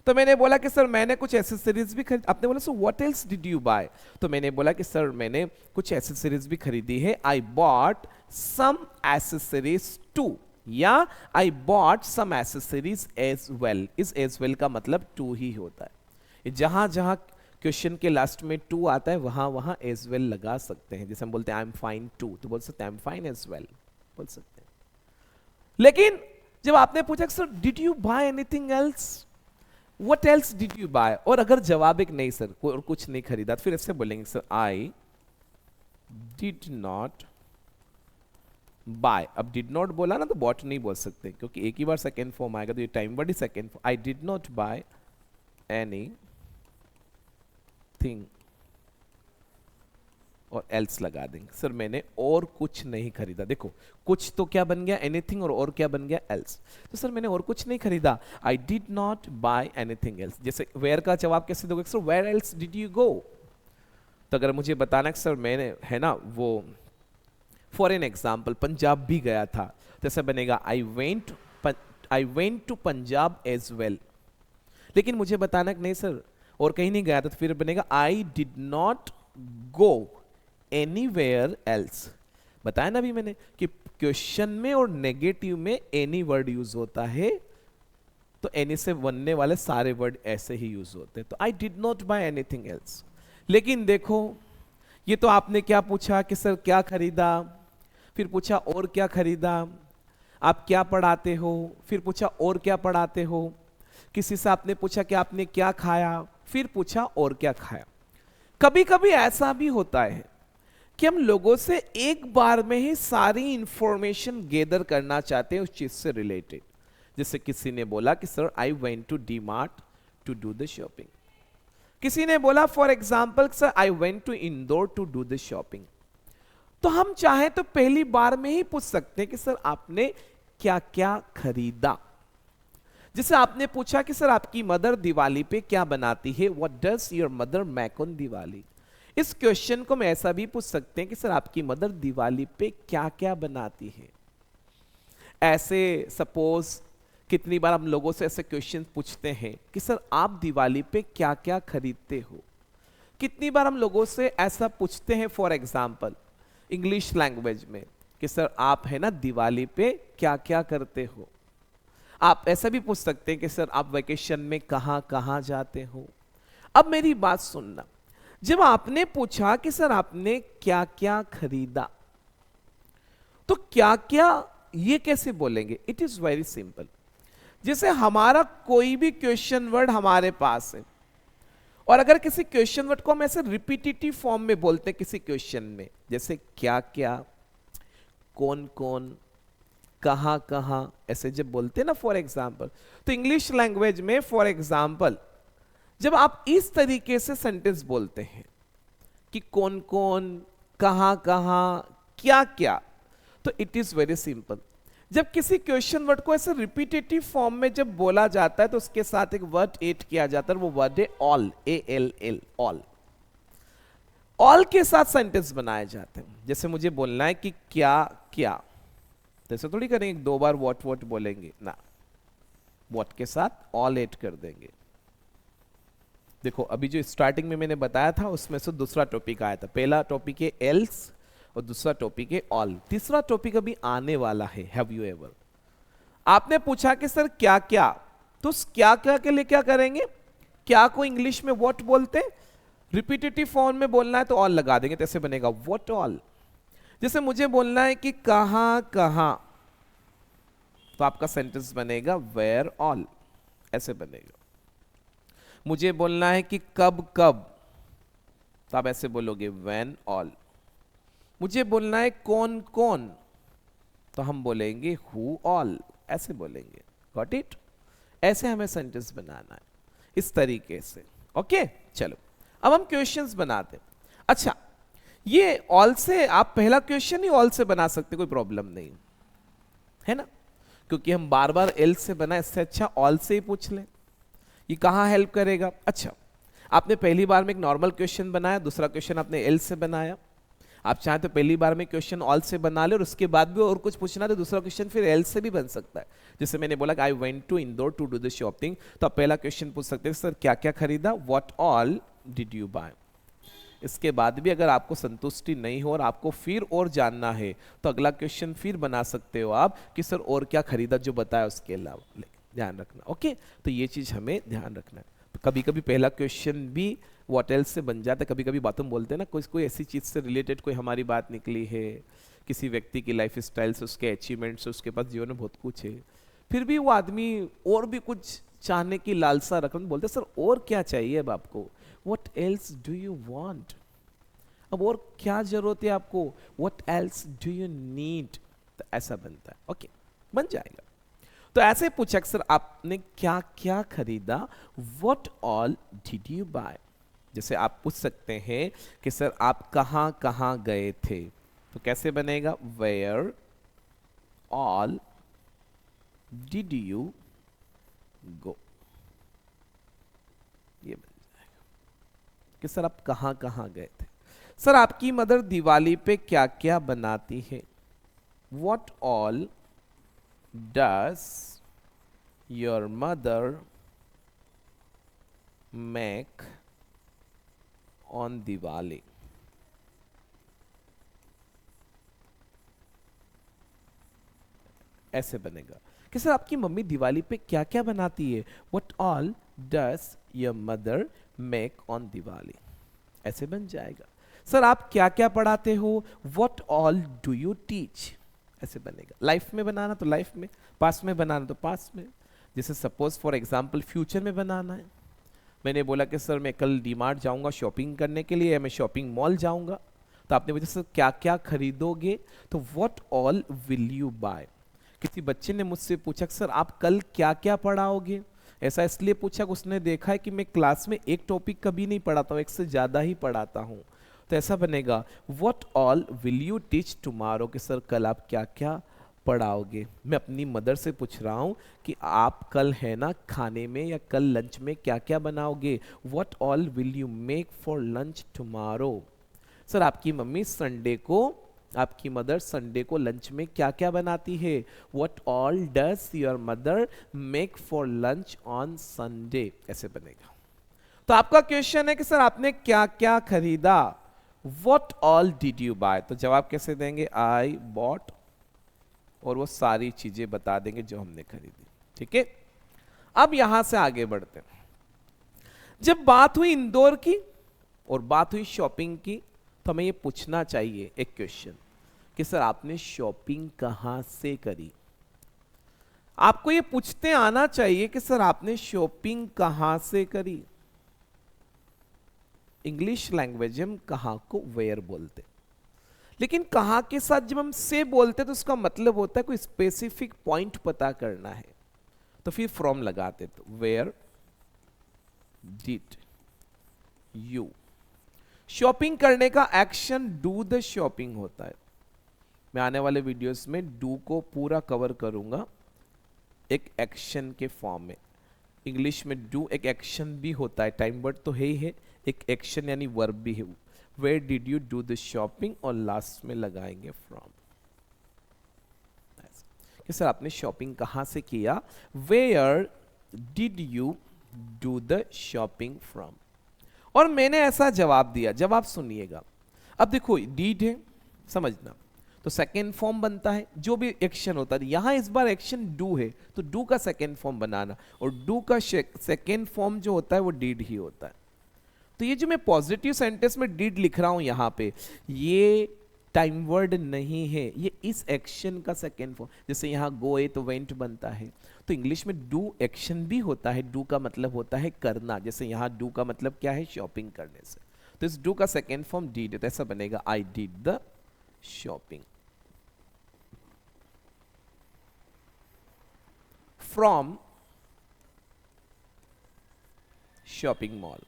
तो मैंने बोला कि सर मैंने कुछ एसेसरीज भी खरीद, आपने बोला sir what else did you buy, तो मैंने बोला कि सर मैंने कुछ एसेसरीज भी खरीदी है, I bought some accessories too, या I bought some accessories as well. इस एज वेल का मतलब टू ही होता है। जहां जहां क्वेश्चन के लास्ट में टू आता है वहां वहां एज वेल लगा सकते हैं। जैसे हम बोलते हैं आई एम फाइन टू, तो बोल सकते हैं I am fine as well, बोल सकते हैं। लेकिन जब आपने पूछा sir did you buy anything else, what else did you buy, और अगर जवाब एक नहीं सर और कुछ नहीं खरीदा, फिर ऐसे बोलेंगे sir I did not buy. अब डिड नॉट बोला ना तो बॉट नहीं बोल सकते, क्योंकि एक ही बार सेकेंड फॉर्म आएगा तो ये time word he second form. I did not by any thing और एल्स लगा देंगे। सर मैंने और कुछ नहीं खरीदा, देखो कुछ तो क्या बन गया एनीथिंग, और क्या बन गया एल्स। तो सर मैंने और कुछ नहीं खरीदा, I did not buy anything else. जैसे वेयर का जवाब कैसे दोगे sir, where else did you go. तो अगर मुझे बताना कि सर मैंने है ना वो फॉर एन एग्जाम्पल पंजाब भी गया था, तो ऐसा बनेगा I went to Punjab as well. लेकिन मुझे बताना कि नहीं सर और कहीं नहीं गया था, तो फिर बनेगा आई did not go anywhere else. बताया ना अभी मैंने कि क्वेश्चन में और नेगेटिव में एनी वर्ड यूज होता है, तो एनी से बनने वाले सारे वर्ड ऐसे ही यूज होते हैं। तो I did not buy anything else. लेकिन देखो ये तो आपने क्या पूछा कि सर क्या खरीदा, फिर पूछा और क्या खरीदा, आप क्या पढ़ाते हो, फिर पूछा और क्या पढ़ाते हो, किसी से आपने पूछा कि आपने क्या खाया, फिर पूछा और क्या खाया। कभी कभी ऐसा भी होता है कि हम लोगों से एक बार में ही सारी इंफॉर्मेशन गैदर करना चाहते हैं उस चीज से रिलेटेड। जैसे किसी ने बोला कि sir I went to D Mart to do the shopping, किसी ने बोला for example sir I went to Indore to do the shopping. तो हम चाहें तो पहली बार में ही पूछ सकते हैं कि सर आपने क्या क्या खरीदा। जैसे आपने पूछा कि सर आपकी मदर दिवाली पे क्या बनाती है, what does your mother make on Diwali. इस क्वेश्चन को हम ऐसा भी पूछ सकते हैं कि सर आपकी मदर दिवाली पे क्या क्या बनाती है। ऐसे सपोज कितनी बार हम लोगों से ऐसे क्वेश्चन पूछते हैं कि सर आप दिवाली पे क्या क्या खरीदते हो। कितनी बार हम लोगों से ऐसा पूछते हैं फॉर एग्जाम्पल इंग्लिश लैंग्वेज में कि सर आप है ना दिवाली पे क्या क्या करते हो। आप ऐसा भी पूछ सकते हैं कि सर आप वेकेशन में कहां कहां जाते हो। अब मेरी बात सुनना, जब आपने पूछा कि सर आपने क्या क्या खरीदा, तो क्या क्या ये कैसे बोलेंगे, इट इज वेरी सिंपल। जैसे हमारा कोई भी क्वेश्चन वर्ड हमारे पास है, और अगर किसी क्वेश्चन वर्ड को हम ऐसे रिपीटेटिव फॉर्म में बोलते हैं किसी क्वेश्चन में, जैसे क्या क्या, कौन कौन, कहां कहां, ऐसे जब बोलते हैं ना फॉर एग्जाम्पल, तो इंग्लिश लैंग्वेज में फॉर एग्जाम्पल जब आप इस तरीके से सेंटेंस बोलते हैं कि कौन कौन, कहां कहां, क्या क्या, तो इट इज वेरी सिंपल। जब किसी क्वेश्चन वर्ड को ऐसे रिपीटेटिव फॉर्म में जब बोला जाता है तो उसके साथ एक वर्ड ऐड किया जाता है, वो वर्ड है ऑल, ALL, ऑल। ऑल के साथ सेंटेंस बनाए जाते हैं। जैसे मुझे बोलना है कि क्या क्या, तो ऐसे थोड़ी करेंगे दो बार वॉट वॉट बोलेंगे ना, वॉट के साथ ऑल ऐड कर देंगे। देखो अभी जो स्टार्टिंग में मैंने बताया था उसमें से दूसरा टॉपिक आया था। पहला टॉपिक है एल्स और दूसरा टॉपिक है ऑल। तीसरा टॉपिक अभी आने वाला है हैव यू एवर। आपने पूछा कि सर क्या क्या, तो उस क्या क्या के लिए क्या करेंगे, क्या को इंग्लिश में व्हाट बोलते हैं, रिपीटेटिव फॉर्म में बोलना है तो ऑल लगा देंगे, तो ऐसे बनेगा व्हाट ऑल। जैसे मुझे बोलना है कि कहां कहां, तो आपका सेंटेंस बनेगा वेयर ऑल, ऐसे बनेगा। मुझे बोलना है कि कब कब, तो आप ऐसे बोलोगे व्हेन ऑल। मुझे बोलना है कौन कौन, तो हम बोलेंगे हु ऑल, ऐसे बोलेंगे। Got it? ऐसे हमें सेंटेंस बनाना है इस तरीके से। ओके चलो अब हम क्वेश्चंस बनाते हैं। अच्छा ये ऑल से आप पहला क्वेश्चन ही ऑल से बना सकते, कोई प्रॉब्लम नहीं है ना, क्योंकि हम बार बार एल से बना, इससे अच्छा ऑल से ही पूछ लें। ये कहां हेल्प करेगा। अच्छा आपने पहली बार में एक नॉर्मल क्वेश्चन बनाया, दूसरा क्वेश्चन आपने एल से बनाया। आप चाहें तो पहली बार में क्वेश्चन ऑल से बना ले और उसके बाद भी और कुछ पूछना तो दूसरा क्वेश्चन फिर एल से भी बन सकता है। जैसे मैंने बोला कि I went to Indore to do the shopping, तो आप पहला क्वेश्चन पूछ सकते हैं सर क्या क्या खरीदा, what all did you buy. इसके बाद भी अगर आपको संतुष्टि नहीं हो और आपको फिर और जानना है तो अगला क्वेश्चन फिर बना सकते हो आप कि सर और क्या खरीदा जो बताया उसके अलावा। ध्यान रखना ओके, तो ये चीज हमें ध्यान रखना है। तो कभी कभी पहला क्वेश्चन भी व्हाट एल्स से बन जाता है। कभी कभी बातों बोलते हैं ना, कोई ऐसी चीज से रिलेटेड कोई हमारी बात निकली है किसी व्यक्ति की लाइफ स्टाइल से, उसके अचीवमेंट से, उसके पास जीवन में बहुत कुछ है, फिर भी वो आदमी और भी कुछ चाहने की लालसा रख बोलते सर और क्या चाहिए अब आपको, what else do you want, अब और क्या जरूरत है आपको, what else do you need, तो ऐसा बनता है। ओके, बन जाएगा। तो ऐसे पूछा सर आपने क्या क्या खरीदा, what all did you buy. जैसे आप पूछ सकते हैं कि सर आप कहां कहां गए थे, तो कैसे बनेगा, where all did you go, ये बन जाएगा कि सर आप कहां कहां गए थे। सर आपकी मदर दिवाली पे क्या क्या बनाती है, what all does your mother make on Diwali. ऐसे बनेगा कि सर आपकी मम्मी दिवाली पे क्या क्या बनाती है, what all does your mother make on Diwali, ऐसे बन जाएगा। सर आप क्या क्या पढ़ाते हो, what all do you teach, ऐसे बनेगा। लाइफ में बनाना तो लाइफ में, पास्ट में बनाना तो पास्ट में। जैसे सपोज फॉर एग्जांपल फ्यूचर में बनाना है, मैंने बोला कि सर मैं कल डीमार्ट जाऊंगा शॉपिंग करने के लिए, या मैं शॉपिंग मॉल जाऊंगा, तो आपने पूछा सर क्या क्या खरीदोगे, तो what all will you buy. किसी बच्चे ने मुझसे पूछा सर आप कल क्या क्या पढ़ाओगे, ऐसा इसलिए पूछा कि उसने देखा है कि मैं क्लास में एक टॉपिक कभी नहीं पढ़ाता हूँ, एक से ज्यादा ही पढ़ाता हूँ, तो ऐसा बनेगा what all will you teach tomorrow, कि सर कल आप क्या क्या पढ़ाओगे। मैं अपनी मदर से पूछ रहा हूँ कि आप कल है ना खाने में या कल लंच में क्या क्या बनाओगे, what all will you make for lunch tomorrow. Sir आपकी मम्मी संडे को, आपकी मदर संडे को लंच में क्या क्या बनाती है, what all does your mother make for lunch on Sunday, ऐसे बनेगा। तो आपका क्वेश्चन है कि सर आपने क्या क्या खरीदा, what all did you buy, तो जवाब कैसे देंगे, आई बॉट, और वो सारी चीजें बता देंगे जो हमने खरीदी। ठीक है, अब यहां से आगे बढ़ते हैं। जब बात हुई इंदौर की और बात हुई शॉपिंग की, तो हमें ये पूछना चाहिए एक क्वेश्चन कि सर आपने शॉपिंग कहां से करी। आपको ये पूछते आना चाहिए कि सर आपने शॉपिंग कहां से करी। इंग्लिश लैंग्वेज हम कहां को वेयर बोलते, लेकिन कहां के साथ जब हम से बोलते तो उसका मतलब होता है कोई स्पेसिफिक पॉइंट पता करना है, तो फिर फ्रॉम लगाते, तो वेयर डिड यू। शॉपिंग करने का एक्शन डू द शॉपिंग होता है। मैं आने वाले वीडियोस में डू को पूरा कवर करूंगा एक एक्शन के फॉर्म में। इंग्लिश में डू एक एक्शन भी होता है, टाइम वर्ड तो है ही है, एक एक्शन यानी वर्ब भी है। Where did you do the shopping, और लास्ट में लगाएंगे फ्रॉम। कि सर आपने शॉपिंग कहां से किया, where did you do the shopping from. और मैंने ऐसा जवाब दिया, जवाब सुनिएगा। अब देखो डीड है, समझना, तो सेकेंड फॉर्म बनता है जो भी एक्शन होता है। यहां इस बार एक्शन डू है, तो डू का सेकेंड फॉर्म बनाना, और डू का सेकेंड फॉर्म जो होता है वो डीड ही होता है। तो ये जो मैं पॉजिटिव सेंटेंस में डिड लिख रहा हूं यहां पे, ये टाइम वर्ड नहीं है, ये इस एक्शन का सेकेंड फॉर्म। जैसे यहां गो है तो वेंट बनता है, तो इंग्लिश में डू एक्शन भी होता है, डू का मतलब होता है करना। जैसे यहां डू का मतलब क्या है, शॉपिंग करने से, तो इस डू का सेकेंड फॉर्म डिड है, तो ऐसा बनेगा I did the shopping from shopping mall.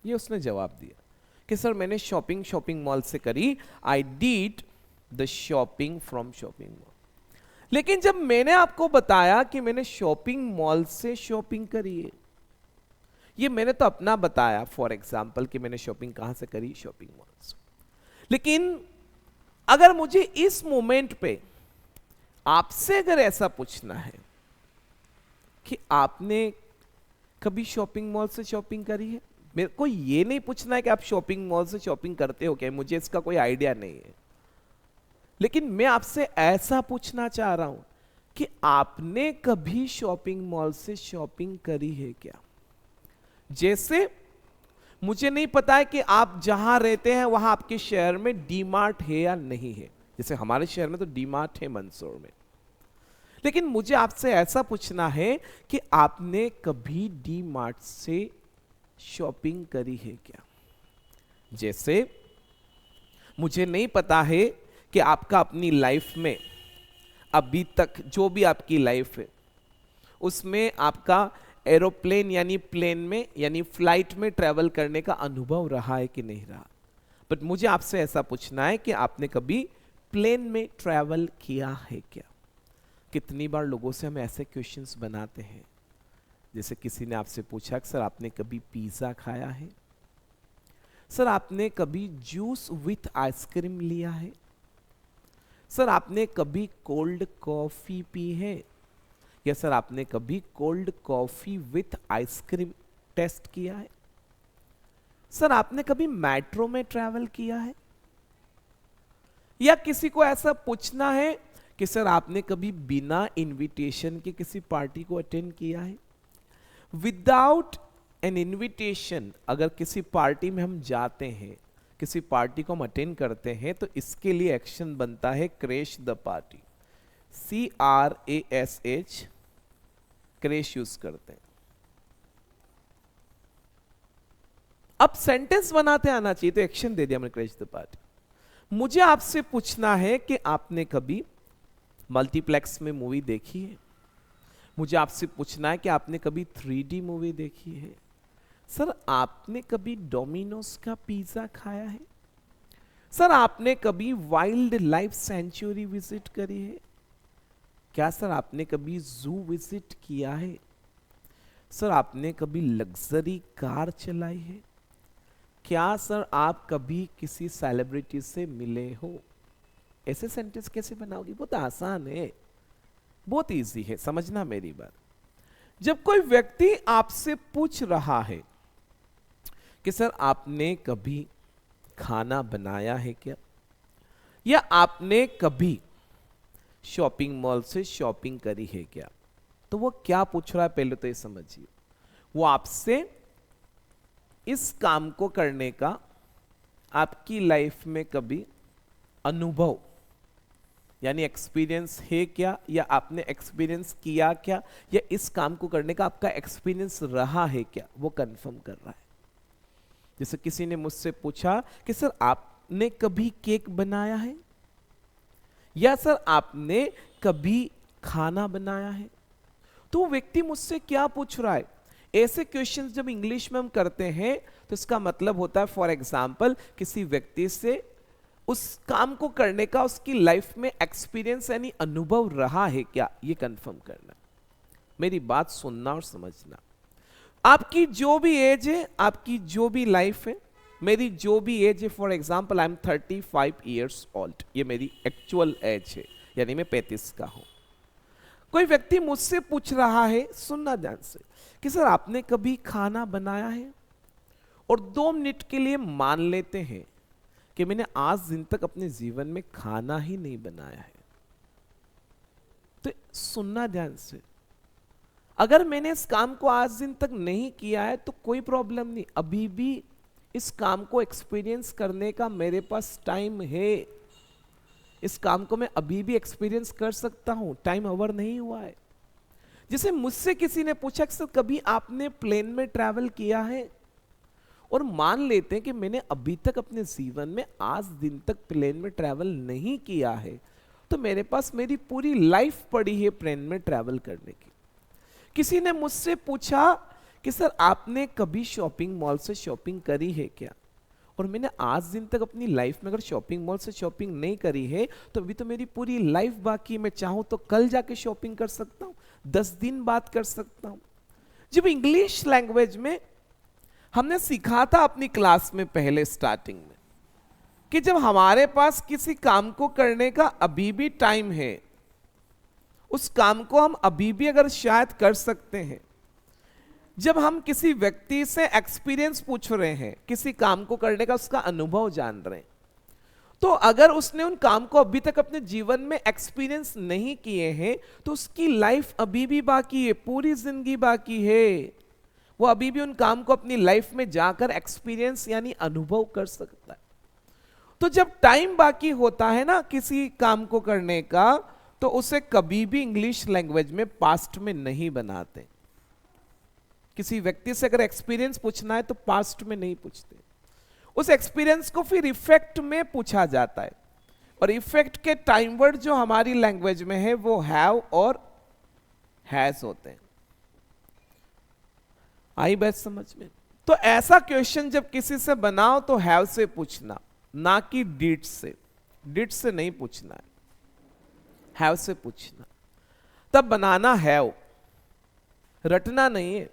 ये उसने जवाब दिया कि सर मैंने शॉपिंग मॉल से करी, I did the shopping from shopping mall. लेकिन जब मैंने आपको बताया कि मैंने शॉपिंग मॉल से शॉपिंग करी है, ये मैंने तो अपना बताया फॉर एग्जाम्पल कि मैंने शॉपिंग कहां से करी, शॉपिंग मॉल से। लेकिन अगर मुझे इस मोमेंट पे आपसे अगर ऐसा पूछना है कि आपने कभी शॉपिंग मॉल से शॉपिंग करी है, मेरे को ये नहीं पूछना है कि आप शॉपिंग मॉल से शॉपिंग करते हो क्या, मुझे इसका कोई आइडिया नहीं है। लेकिन मैं आपसे ऐसा पूछना चाह रहा हूं कि आपने कभी शॉपिंग मॉल से शॉपिंग करी है क्या। जैसे मुझे नहीं पता है कि आप जहां रहते हैं वहां आपके शहर में डी मार्ट है या नहीं है। जैसे हमारे शहर में तो डी मार्ट है मंदसौर में, लेकिन मुझे आपसे ऐसा पूछना है कि आपने कभी डी मार्ट से शॉपिंग करी है क्या? जैसे मुझे नहीं पता है कि आपका अपनी लाइफ में अभी तक जो भी आपकी लाइफ है उसमें आपका एरोप्लेन यानी प्लेन में यानी फ्लाइट में ट्रैवल करने का अनुभव रहा है कि नहीं रहा। बट मुझे आपसे ऐसा पूछना है कि आपने कभी प्लेन में ट्रैवल किया है क्या? कितनी बार लोगों से हम ऐसे क्वेश्चंस बनाते हैं, जैसे किसी ने आपसे पूछा कि सर आपने कभी पिज्जा खाया है? सर आपने कभी जूस विथ आइसक्रीम लिया है? सर आपने कभी कोल्ड कॉफी पी है? या सर आपने कभी cold coffee with ice cream test किया है? सर आपने कभी मेट्रो में ट्रैवल किया है? या किसी को ऐसा पूछना है कि सर आपने कभी बिना इनविटेशन के किसी पार्टी को अटेंड किया है? विदाउट एन इनविटेशन अगर किसी पार्टी में हम जाते हैं, किसी पार्टी को हम अटेंड करते हैं, तो इसके लिए एक्शन बनता है crash the party, CRASH, crash use करते हैं। अब सेंटेंस बनाते आना चाहिए, तो एक्शन दे दिया मैंने क्रैश द पार्टी। मुझे आपसे पूछना है कि आपने कभी मल्टीप्लेक्स में मूवी देखी है? मुझे आपसे पूछना है कि आपने कभी 3D मूवी देखी है? सर आपने कभी डोमिनोज का पिज्जा खाया है? सर आपने कभी वाइल्ड लाइफ सेंचुरी विजिट करी है क्या? सर आपने कभी जू विजिट किया है? सर आपने कभी लग्जरी कार चलाई है क्या? सर आप कभी किसी सेलिब्रिटी से मिले हो? ऐसे सेंटेंस कैसे बनाओगी? बहुत आसान है, बहुत इजी है, समझना मेरी बात। जब कोई व्यक्ति आपसे पूछ रहा है कि सर आपने कभी खाना बनाया है क्या, या आपने कभी शॉपिंग मॉल से शॉपिंग करी है क्या, तो वो क्या पूछ रहा है पहले तो ये समझिए। वो आपसे इस काम को करने का आपकी लाइफ में कभी अनुभव यानी एक्सपीरियंस है क्या, या आपने एक्सपीरियंस किया क्या, या इस काम को करने का आपका एक्सपीरियंस रहा है क्या, वो कंफर्म कर रहा है। जैसे किसी ने मुझसे पूछा कि सर आपने कभी केक बनाया है, या सर आपने कभी खाना बनाया है, तो व्यक्ति मुझसे क्या पूछ रहा है। ऐसे क्वेश्चंस जब इंग्लिश में हम करते हैं तो इसका मतलब होता है, फॉर एग्जांपल किसी व्यक्ति से उस काम को करने का उसकी लाइफ में एक्सपीरियंस यानी अनुभव रहा है क्या, ये कंफर्म करना। मेरी बात सुनना और समझना। आपकी जो भी एज है, आपकी जो भी लाइफ है, मेरी जो भी एज है, for example I am 35 years old, ये मेरी एक्चुअल एज है, यानी मैं 35 का हूं। कोई व्यक्ति मुझसे पूछ रहा है, सुनना ध्यान से, कि सर आपने कभी खाना बनाया है, और 2 मिनट के लिए मान लेते हैं कि मैंने आज दिन तक अपने जीवन में खाना ही नहीं बनाया है, तो सुनना ध्यान से। अगर मैंने इस काम को आज दिन तक नहीं किया है तो कोई प्रॉब्लम नहीं, अभी भी इस काम को एक्सपीरियंस करने का मेरे पास टाइम है। इस काम को मैं अभी भी एक्सपीरियंस कर सकता हूं, टाइम ओवर नहीं हुआ है। जैसे मुझसे किसी ने पूछा कि सर कभी आपने प्लेन में ट्रैवल किया है, और मान लेते हैं कि मैंने अभी तक अपने जीवन में आज दिन तक प्लेन में ट्रैवल नहीं किया है, तो मेरे पास मेरी पूरी लाइफ पड़ी है प्लेन में ट्रैवल करने की। किसी ने मुझसे पूछा कि सर आपने कभी शॉपिंग मॉल से शॉपिंग करी है क्या, और मैंने आज दिन तक अपनी लाइफ में अगर शॉपिंग मॉल से शॉपिंग नहीं करी है तो अभी तो मेरी पूरी लाइफ बाकी है। मैं चाहूं तो कल जाके शॉपिंग कर सकता हूं, 10 दिन बाद कर सकता हूं। जब इंग्लिश लैंग्वेज में हमने सीखा था अपनी क्लास में पहले स्टार्टिंग में कि जब हमारे पास किसी काम को करने का अभी भी टाइम है, उस काम को हम अभी भी अगर शायद कर सकते हैं, जब हम किसी व्यक्ति से एक्सपीरियंस पूछ रहे हैं, किसी काम को करने का उसका अनुभव जान रहे हैं, तो अगर उसने उन काम को अभी तक अपने जीवन में एक्सपीरियंस नहीं किए हैं तो उसकी लाइफ अभी भी बाकी है, पूरी जिंदगी बाकी है। वो अभी भी उन काम को अपनी लाइफ में जाकर एक्सपीरियंस यानी अनुभव कर सकता है। तो जब टाइम बाकी होता है ना किसी काम को करने का, तो उसे कभी भी इंग्लिश लैंग्वेज में पास्ट में नहीं बनाते। किसी व्यक्ति से अगर एक्सपीरियंस पूछना है तो पास्ट में नहीं पूछते, उस एक्सपीरियंस को फिर इफेक्ट में पूछा जाता है। और इफेक्ट के टाइम वर्ड जो हमारी लैंग्वेज में है वो हैव और हैज होते हैं। आई बात समझ में? तो ऐसा क्वेश्चन जब किसी से बनाओ तो हैव से पूछना, ना कि डिड से। डिड से नहीं पूछना है, हैव से पूछना। तब बनाना हैव, रटना नहीं है।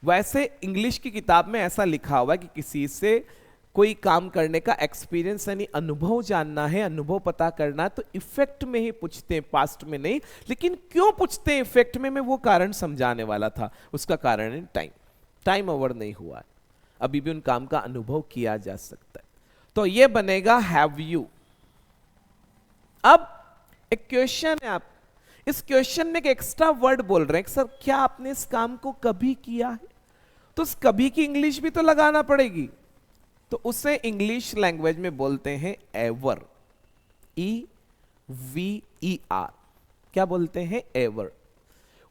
वैसे इंग्लिश की किताब में ऐसा लिखा हुआ है कि किसी से कोई काम करने का एक्सपीरियंस यानी अनुभव जानना है, अनुभव पता करना, तो इफेक्ट में ही पूछते हैं, पास्ट में नहीं। लेकिन क्यों पूछते हैं इफेक्ट में, मैं वो कारण समझाने वाला था। उसका कारण है टाइम। टाइम ओवर नहीं हुआ है, अभी भी उन काम का अनुभव किया जा सकता है। तो ये बनेगा हैव यू। अब एक क्वेश्चन है, आप इस क्वेश्चन में एक एक्स्ट्रा वर्ड बोल रहे हैं, सर क्या आपने इस काम को कभी किया है? तो उस कभी की इंग्लिश भी तो लगाना पड़ेगी। तो उसे इंग्लिश लैंग्वेज में बोलते हैं एवर, EVER। क्या बोलते हैं? एवर।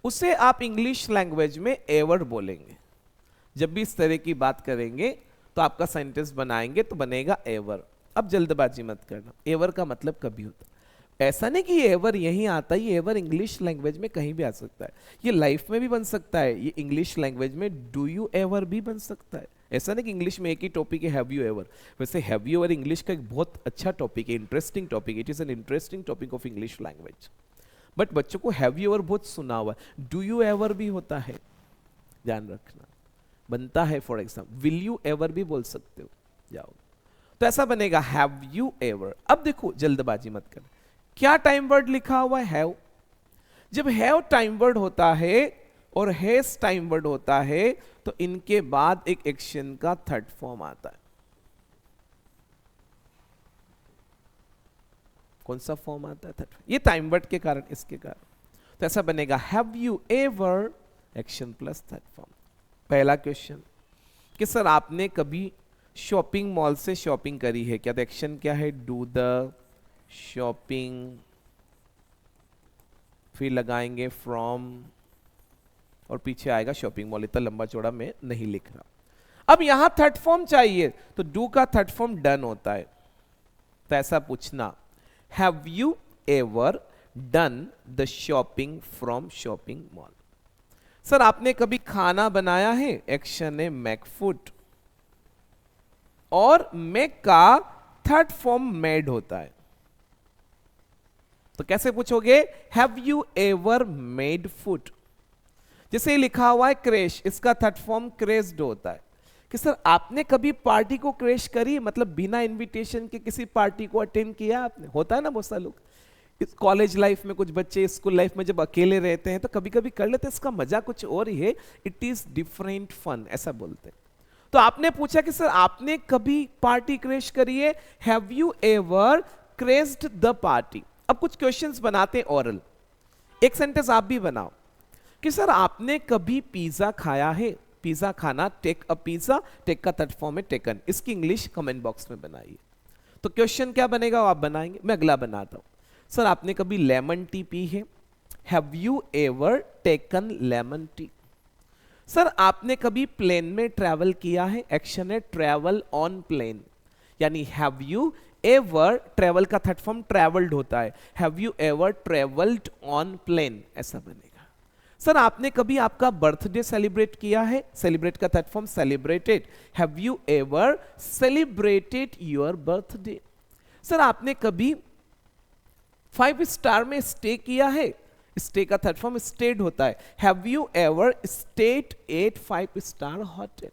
उसे आप इंग्लिश लैंग्वेज में एवर बोलेंगे। जब भी इस तरह की बात करेंगे तो आपका सेंटेंस बनाएंगे तो बनेगा एवर। अब जल्दबाजी मत करना, एवर का मतलब कभी होता है। ऐसा नहीं कि ये एवर यहीं आता है, ये एवर इंग्लिश लैंग्वेज में कहीं भी आ सकता है। ये लाइफ में भी बन सकता है, ये इंग्लिश लैंग्वेज में डू यू एवर भी बन सकता है। ऐसा नहीं कि इंग्लिश में एक ही टॉपिक है हैव यू एवर। वैसे हैव यू एवर इंग्लिश का एक बहुत अच्छा टॉपिक है, interesting topic. It is an interesting topic of English language. But बच्चों को हैव यू एवर बहुत सुना हुआ है, डू यू एवर भी होता है, ध्यान रखना। बनता है for example will you ever भी बोल सकते हो, जाओ। तो ऐसा बनेगा हैव यू एवर। अब देखो जल्दबाजी मत कर, क्या टाइम वर्ड लिखा हुआ है? हैव। जब हैव टाइम वर्ड होता है और हैज टाइम वर्ड होता है तो इनके बाद एक एक्शन का थर्ड फॉर्म आता है। कौन सा फॉर्म आता है? थर्ड। ये टाइम वर्ड के कारण, इसके कारण। तो ऐसा बनेगा have you ever action plus third form. पहला क्वेश्चन कि सर आपने कभी शॉपिंग मॉल से शॉपिंग करी है क्या? तो एक्शन क्या है? डू द शॉपिंग, फिर लगाएंगे फ्रॉम और पीछे आएगा शॉपिंग मॉल। इतना लंबा चौड़ा मैं नहीं लिख रहा। अब यहां थर्ड फॉर्म चाहिए तो डू का थर्ड फॉर्म डन होता है। तो ऐसा पूछना have you ever done the shopping from shopping mall? Sir आपने कभी खाना बनाया है? एक्शन है मेक फूड, और मेक का थर्ड फॉर्म मेड होता है। तो कैसे पूछोगे? Have you ever made food? जैसे लिखा हुआ है क्रैश, इसका थर्ड फॉर्म क्रेज्ड होता है। कि सर आपने कभी पार्टी को क्रैश करी, मतलब बिना इनविटेशन के किसी पार्टी को अटेंड किया आपने? होता है ना बहुत सारे लोग। इस कॉलेज लाइफ में कुछ बच्चे, स्कूल लाइफ में जब अकेले रहते हैं तो कभी कभी कर लेते हैं। इसका मजा कुछ और ही है, इट इज डिफरेंट फन, ऐसा बोलते हैं। तो आपने पूछा कि सर आपने कभी पार्टी क्रैश करी है, have you ever crashed the party? अब कुछ क्वेश्चंस बनाते हैं ओरल। एक सेंटेंस आप भी बनाओ कि सर आपने कभी पिज्जा खाया है? पिज्जा खाना, टेक अ पिज्जा, टेक का थर्ड फॉर्म है टेकन। इसकी इंग्लिश कमेंट बॉक्स में बनाइए। तो क्वेश्चन क्या बनेगा वो आप बनाएंगे, मैं अगला बनाता हूं। सर आपने कभी लेमन टी पी है? Have you ever taken lemon tea? Sir आपने कभी प्लेन में ट्रैवल किया है? एक्शन है ट्रैवल ऑन प्लेन, यानी हैव यू एवर, ट्रैवल का थर्ड फॉर्म ट्रैवल्ड होता है, have you ever travelled on plane, ऐसा बनेगा। सर आपने कभी आपका बर्थडे सेलिब्रेट किया है? सेलिब्रेट का third form celebrated, have you ever celebrated your birthday? Sir आपने कभी 5 स्टार में स्टे किया है? स्टे का थर्ड फॉर्म स्टेड होता है, have you ever stayed at 5 star hotel?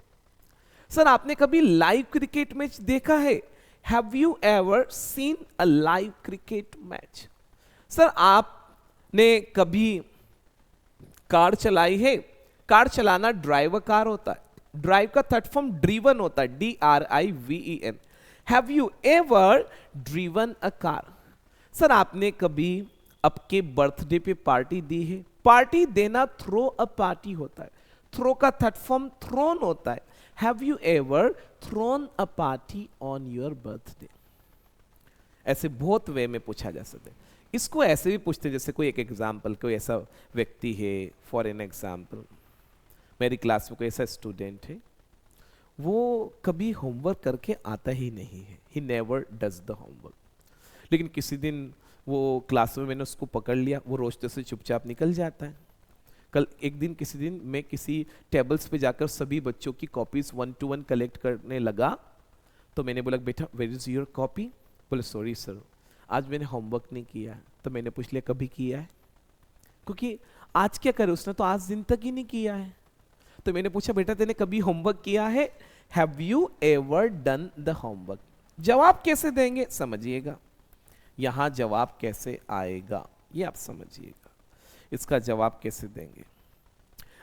Sir आपने कभी लाइव क्रिकेट मैच देखा है? Have you ever seen a live cricket match? Sir आपने कभी कार चलाई है? कार चलाना ड्राइव अ कार होता है, ड्राइव का थर्ड फॉर्म ड्रीवन होता है, DRIVEN। Have you ever driven a car? Sir आपने कभी आपके बर्थडे पे पार्टी दी है? पार्टी देना थ्रो अ पार्टी होता है, थ्रो का थर्ड फॉर्म थ्रोन होता है। Have you ever thrown a party on your birthday? ऐसे बहुत वे में पूछा जा सकता है। इसको ऐसे भी पूछते हैं, जैसे कोई एक एग्जाम्पल, कोई ऐसा व्यक्ति है, फॉर एन एग्जाम्पल मेरी क्लास में कोई ऐसा स्टूडेंट है, वो कभी होमवर्क करके आता ही नहीं है, he never does the homework. लेकिन किसी दिन वो क्लास में मैंने उसको पकड़ लिया, वो रोज से चुपचाप निकल जाता है। कल एक दिन किसी दिन मैं किसी टेबल्स पे जाकर सभी बच्चों की कॉपीज 1 to 1 कलेक्ट करने लगा, तो मैंने बोला बेटा वेयर इज योर कॉपी? बोले सॉरी सर, आज मैंने होमवर्क नहीं किया। तो मैंने पूछ लिया कभी किया है? क्योंकि आज क्या करे, उसने तो आज दिन तक ही नहीं किया है। तो मैंने पूछा बेटा तेने कभी होमवर्क किया है? Have you ever done the homework? जवाब कैसे देंगे समझिएगा, यहां जवाब कैसे आएगा ये आप समझिएगा। इसका जवाब कैसे देंगे?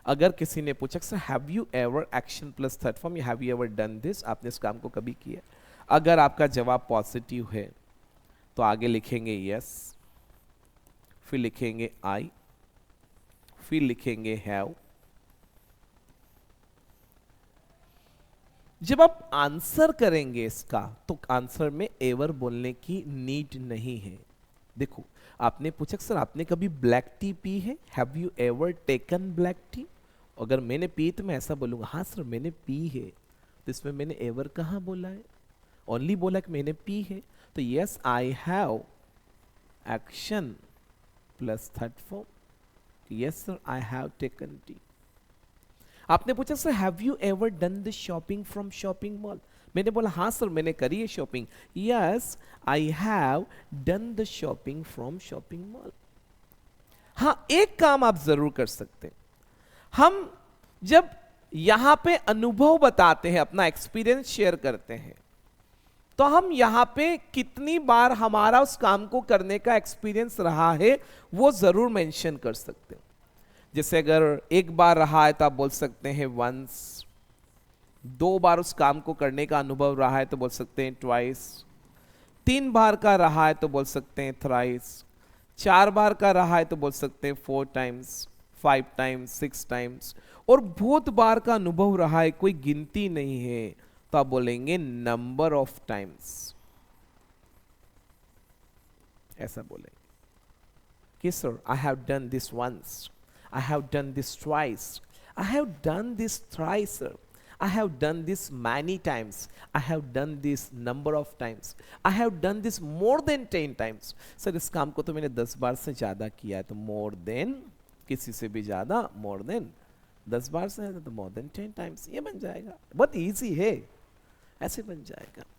अगर किसी ने पूछा sir have you ever action plus third form, have you ever done this, आपने इस काम को कभी किया? अगर आपका जवाब पॉजिटिव है तो आगे लिखेंगे यस, फिर लिखेंगे आई, फिर लिखेंगे हैव। जब आप आंसर करेंगे इसका तो आंसर में एवर बोलने की नीड नहीं है। देखो आपने पूछा सर आपने कभी ब्लैक टी पी है? Have you ever taken black T? अगर मैंने पी तो मैं ऐसा बोलूंगा हाँ सर मैंने पी है, तो इसमें मैंने एवर कहाँ बोला है, ओनली बोला कि मैंने पी है। तो yes I have action plus third form, yes sir I have taken T. आपने पूछा sir have you ever done the shopping from shopping mall? मैंने बोला हाँ सर मैंने करी है shopping, yes I have done the shopping from shopping mall. हाँ एक काम आप जरूर कर सकते हैं, हम जब यहां पे अनुभव बताते हैं, अपना एक्सपीरियंस शेयर करते हैं, तो हम यहां पे कितनी बार हमारा उस काम को करने का एक्सपीरियंस रहा है वो जरूर मेंशन कर सकते हैं। जैसे अगर एक बार रहा है तो आप बोल सकते हैं वंस, 2 बार उस काम को करने का अनुभव रहा है तो बोल सकते हैं ट्वाइस, 3 बार का रहा है तो बोल सकते हैं थ्राइस, 4 बार का रहा है तो बोल सकते हैं 4 टाइम्स, 5 टाइम्स, 6 टाइम्स, और बहुत बार का अनुभव रहा है कोई गिनती नहीं है तो आप बोलेंगे नंबर ऑफ टाइम्स। ऐसा बोलेंगे कि sir I have done this once, I have done this twice, I have done this thrice, sir. I have done this many times, I have done this number of times, I have done this more than 10 times. Sir इस काम को तो मैंने 10 बार से ज्यादा किया है, तो more than किसी से भी ज्यादा, more than 10 बार से ज्यादा तो more than 10 times, ये बन जाएगा। बहुत इजी है, ऐसे बन जाएगा।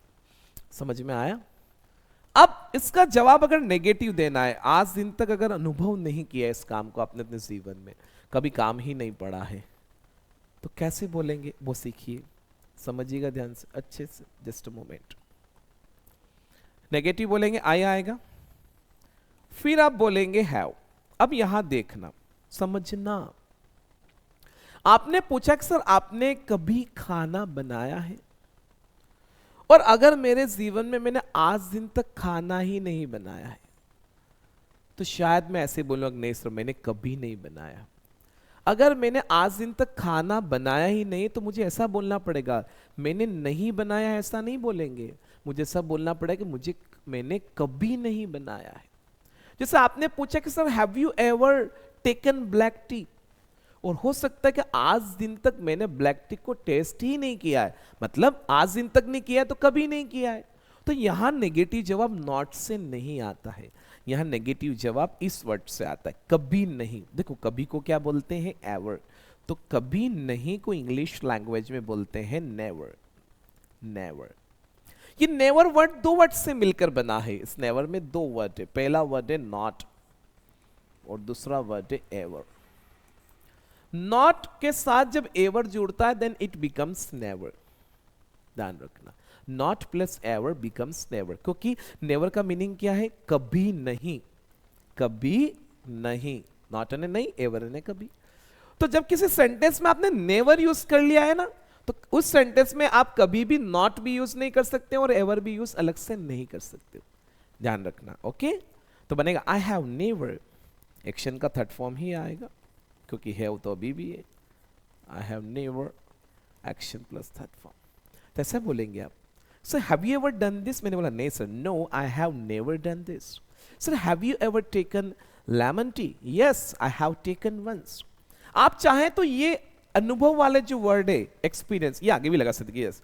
समझ में आया? अब इसका जवाब अगर नेगेटिव देना है, आज दिन तक अगर अनुभव नहीं किया इस काम को आपने अपने जीवन में, कभी काम ही नहीं पड़ा है, तो कैसे बोलेंगे वो सीखिए, समझिएगा ध्यान से अच्छे से। जस्ट अ मोमेंट, नेगेटिव बोलेंगे आई आएगा, फिर आप बोलेंगे हैव। अब यहां देखना समझना, आपने पूछा कि सर आपने कभी खाना बनाया है, और अगर मेरे जीवन में मैंने आज दिन तक खाना ही नहीं बनाया है तो शायद मैं ऐसे बोलूंगा नहीं सर मैंने कभी नहीं बनाया। अगर मैंने आज दिन तक खाना बनाया ही नहीं तो मुझे ऐसा बोलना पड़ेगा मैंने नहीं बनाया, ऐसा नहीं बोलेंगे, मुझे ऐसा बोलना पड़ेगा कि मैंने कभी नहीं बनाया है। जैसे आपने पूछा कि sir have you ever taken black T, और हो सकता है कि आज दिन तक मैंने ब्लैक टी को टेस्ट ही नहीं किया है, मतलब आज दिन तक नहीं किया है तो कभी नहीं किया है। तो यहां नेगेटिव जवाब नॉट से नहीं आता है, यहां नेगेटिव जवाब इस वर्ड से आता है, कभी नहीं। देखो कभी को क्या बोलते हैं? एवर। तो कभी नहीं को इंग्लिश लैंग्वेज में बोलते हैं नेवर। नेवर, ये नेवर वर्ड 2 वर्ड से मिलकर बना है। इस नेवर में 2 वर्ड है, पहला वर्ड है नॉट और दूसरा वर्ड है एवर। नॉट के साथ जब एवर जुड़ता है देन इट बिकम्स नेवर, ध्यान रखना। Not plus ever becomes never, क्योंकि नेवर का मीनिंग क्या है? कभी नहीं, कभी नहीं। नॉट ने नहीं, एवर ने कभी। तो जब किसी सेंटेंस में आपने नेवर यूज कर लिया है ना, तो उस सेंटेंस में आप कभी भी नॉट भी यूज नहीं कर सकते और एवर भी यूज अलग से नहीं कर सकते, ध्यान रखना। ओके, तो बनेगा आई हैव नेवर, एक्शन का थर्ड फॉर्म ही आएगा क्योंकि हैव तो अभी भी है। I have never, action plus third form, तो ऐसा बोलेंगे आप. Sir have you ever done this, मैंने बोला नहीं sir, no I have never done this. Sir have you ever taken lemon tea, yes I have taken once. आप चाहें तो ये अनुभव वाले जो वर्ड है एक्सपीरियंस, ये आगे भी लगा सकते. यस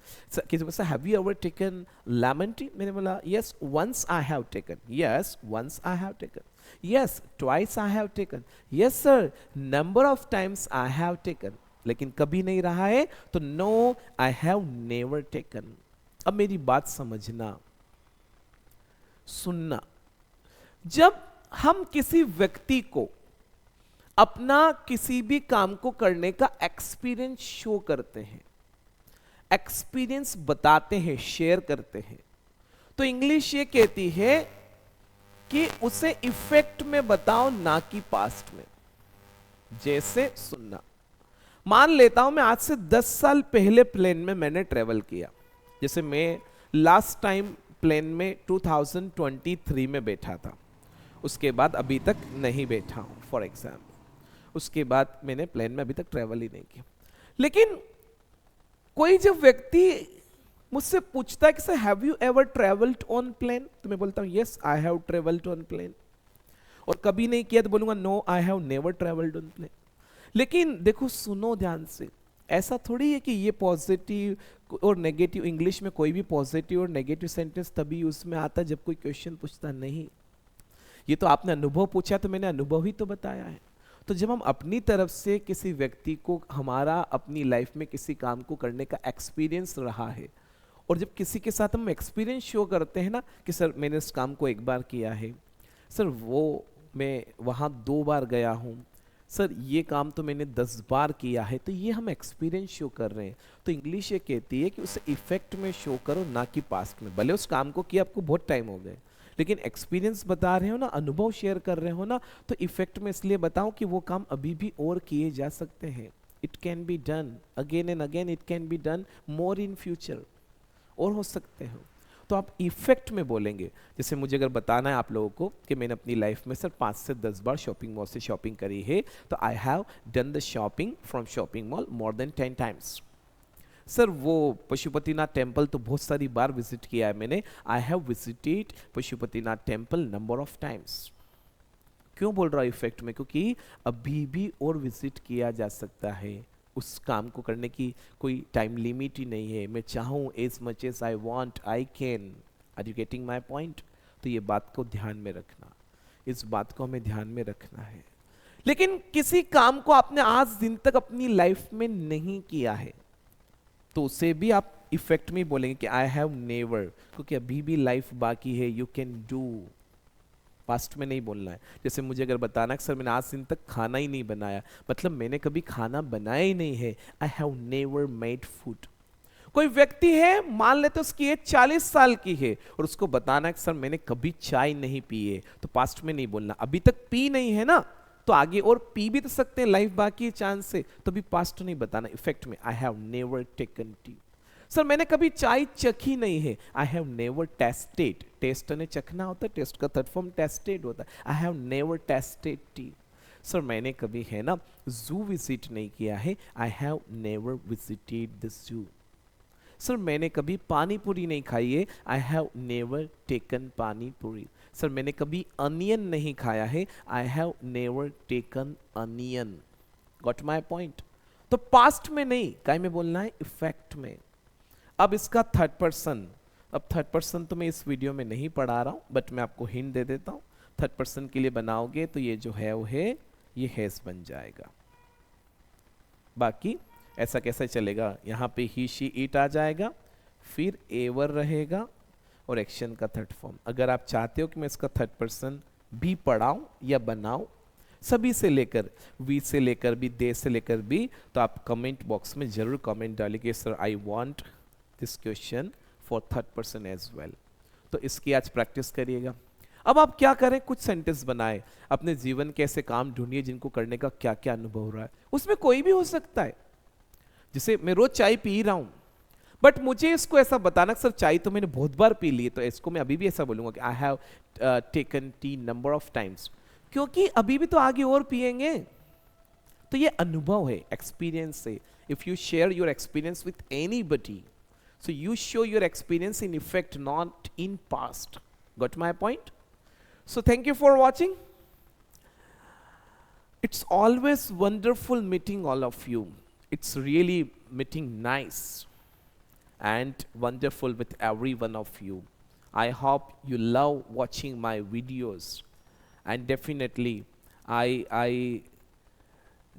किसी से have you ever taken lemon tea, मैंने बोला yes once I have taken, yes once I have taken, yes twice I have taken, yes sir number of times I have taken. लेकिन कभी नहीं रहा है तो no I have never taken. अब मेरी बात समझना, सुनना. जब हम किसी व्यक्ति को अपना किसी भी काम को करने का एक्सपीरियंस शो करते हैं, एक्सपीरियंस बताते हैं, शेयर करते हैं, तो इंग्लिश ये कहती है कि उसे इफेक्ट में बताओ ना कि पास्ट में. जैसे सुनना, मान लेता हूं मैं आज से 10 साल पहले प्लेन में मैंने ट्रेवल किया. जैसे मैं लास्ट टाइम प्लेन में 2023 में बैठा था, उसके बाद अभी तक नहीं बैठा हूं फॉर एग्जाम्पल. उसके बाद मैंने प्लेन में अभी तक ट्रेवल ही नहीं किया. लेकिन कोई जब व्यक्ति मुझसे पूछता है कि sir have you ever travelled on plane, तो मैं बोलता हूं yes I have travelled on plane. और कभी नहीं किया तो बोलूंगा no I have never travelled on plane. लेकिन देखो सुनो ध्यान से, ऐसा थोड़ी है कि ये पॉजिटिव और नेगेटिव, इंग्लिश में कोई भी पॉजिटिव और नेगेटिव सेंटेंस तभी उसमें आता जब कोई क्वेश्चन पूछता नहीं. ये तो आपने अनुभव पूछा तो मैंने अनुभव ही तो बताया है. तो जब हम अपनी तरफ से किसी व्यक्ति को हमारा अपनी लाइफ में किसी काम को करने का एक्सपीरियंस रहा है, और जब किसी के साथ हम एक्सपीरियंस शो करते हैं ना कि सर मैंने इस काम को एक बार किया है, सर वो मैं वहाँ 2 बार गया हूँ, सर ये काम तो मैंने 10 बार किया है, तो ये हम एक्सपीरियंस शो कर रहे हैं. तो इंग्लिश ये कहती है कि उसे इफेक्ट में शो करो ना कि पास्ट में. भले उस काम को किया आपको बहुत टाइम हो गए, लेकिन एक्सपीरियंस बता रहे हो ना, अनुभव शेयर कर रहे हो ना, तो इफेक्ट में इसलिए बताओ कि वो काम अभी भी और किए जा सकते हैं. It can be done again and again, it can be done more in future, और हो सकते हो. तो आप इफेक्ट में बोलेंगे. जैसे मुझे अगर बताना है आप लोगों को कि मैंने अपनी लाइफ में सर 5 से 10 बार शॉपिंग मॉल से शॉपिंग करी है, तो आई have done the shopping from shopping mall more than 10 times. Sir वो पशुपतिनाथ टेम्पल तो बहुत सारी बार विजिट किया है मैंने, I have visited Pashupatinath temple number of times. क्यों बोल रहा हूँ इफेक्ट में? क्योंकि अभी भी और विजिट किया जा सकता है. उस काम को करने की कोई टाइम लिमिट ही नहीं है. मैं चाहूँ as much as I want I can. Are you getting my point? तो ये बात को ध्यान में रखना, इस बात को हमें ध्यान में रखना है. लेकिन किसी काम को आपने आज दिन तक अपनी लाइफ में नहीं किया है, तो उसे भी आप इफेक्ट में बोलेंगे कि आई हैव नेवर, क्योंकि अभी भी लाइफ बाकी है. यू कैन डू, पास्ट में नहीं बोलना है. जैसे मुझे अगर बताना कि सर मैंने आज दिन तक खाना ही नहीं बनाया, मतलब मैंने कभी खाना बनाया ही नहीं है. I have never made food. कोई व्यक्ति है, मान लेते उसकी एज 40 साल की है, और उसको बताना है कि सर मैंने कभी चाय नहीं पी है, तो पास्ट में नहीं बोलना. अभी तक पी नहीं है ना, तो आगे और पी भी तो सकते हैं, लाइफ बाकी है चांस से, तो भी पास्ट नहीं बताना. इफेक्ट में I have never taken tea. Sir मैंने कभी चाय चखी नहीं है, I have never tasted. Taste ने चखना होता है, टेस्ट का थर्ड फॉर्म टेस्टेड होता है. I have never tested T. Sir मैंने कभी है ना जू विजिट नहीं किया है, I have never visited the zoo. Sir मैंने कभी पानी पूरी नहीं खाई है, आई हैव नेवर टेकन पानी पूरी. सर मैंने कभी अनियन नहीं खाया है, I have never taken onion. Got my point? तो पास्ट में नहीं, काय में बोलना है? इफेक्ट में. अब इसका थर्ड पर्सन, अब थर्ड पर्सन तो मैं इस वीडियो में नहीं पढ़ा रहा हूं, बट मैं आपको हिंट दे देता हूं. थर्ड पर्सन के लिए बनाओगे तो ये जो है वो है, ये हैज बन जाएगा. बाकी ऐसा कैसा चलेगा, यहाँ पे ही शी इट आ जाएगा, फिर एवर रहेगा और एक्शन का थर्ड फॉर्म. अगर आप चाहते हो कि मैं इसका थर्ड पर्सन भी पढ़ाऊं या बनाऊं, सभी से लेकर, वी से लेकर भी, दे से लेकर भी, तो आप कमेंट बॉक्स में जरूर कमेंट डालिए sir I want this question for third person as well. तो इसकी आज प्रैक्टिस करिएगा. अब आप क्या करें, कुछ सेंटेंस बनाए, अपने जीवन के ऐसे काम ढूंढिए जिनको करने का क्या क्या अनुभव हो रहा है. उसमें कोई भी हो सकता है. जैसे मैं रोज चाय पी रहा हूं, बट मुझे इसको ऐसा बताना सर चाय तो मैंने बहुत बार पी ली, तो इसको मैं अभी भी ऐसा बोलूंगा कि आई have taken T number of times, क्योंकि अभी भी तो आगे और पिएंगे. तो ये अनुभव है, एक्सपीरियंस है. if you share your experience with anybody, so you show your experience in effect, not in past. Got my point? So thank you for watching. It's always wonderful meeting all of you. It's really meeting nice and wonderful with every one of you. I hope you love watching my videos, and definitely I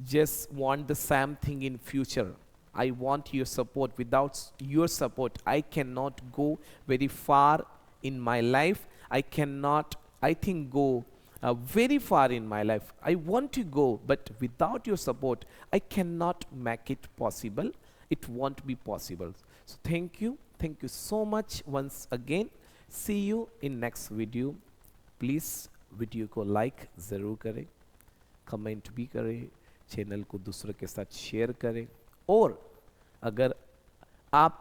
just want the same thing in future. I want your support. Without your support, I cannot go very far in my life. I cannot, I think, go very far in my life. I want to go, but without your support, I cannot make it possible. It won't be possible. So thank you. Thank you so much once again. See you in next video. Please video को like ज़रूर करें, comment भी करें, channel को दूसरों के साथ share करें, और अगर आप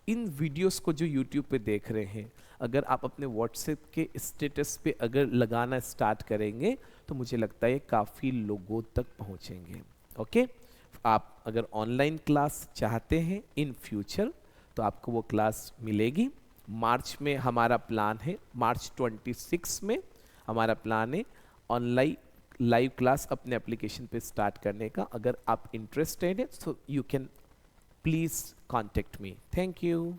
इन वीडियोस को जो यूट्यूब पे देख रहे हैं, अगर आप अपने व्हाट्सएप के स्टेटस पे अगर लगाना स्टार्ट करेंगे तो मुझे लगता है काफ़ी लोगों तक पहुंचेंगे. ओके, आप अगर ऑनलाइन क्लास चाहते हैं इन फ्यूचर तो आपको वो क्लास मिलेगी. मार्च में हमारा प्लान है, मार्च 26 में हमारा प्लान है ऑनलाइन लाइव क्लास अपने एप्लीकेशन पे स्टार्ट करने का. अगर आप इंटरेस्टेड है so you can please contact me. Thank you.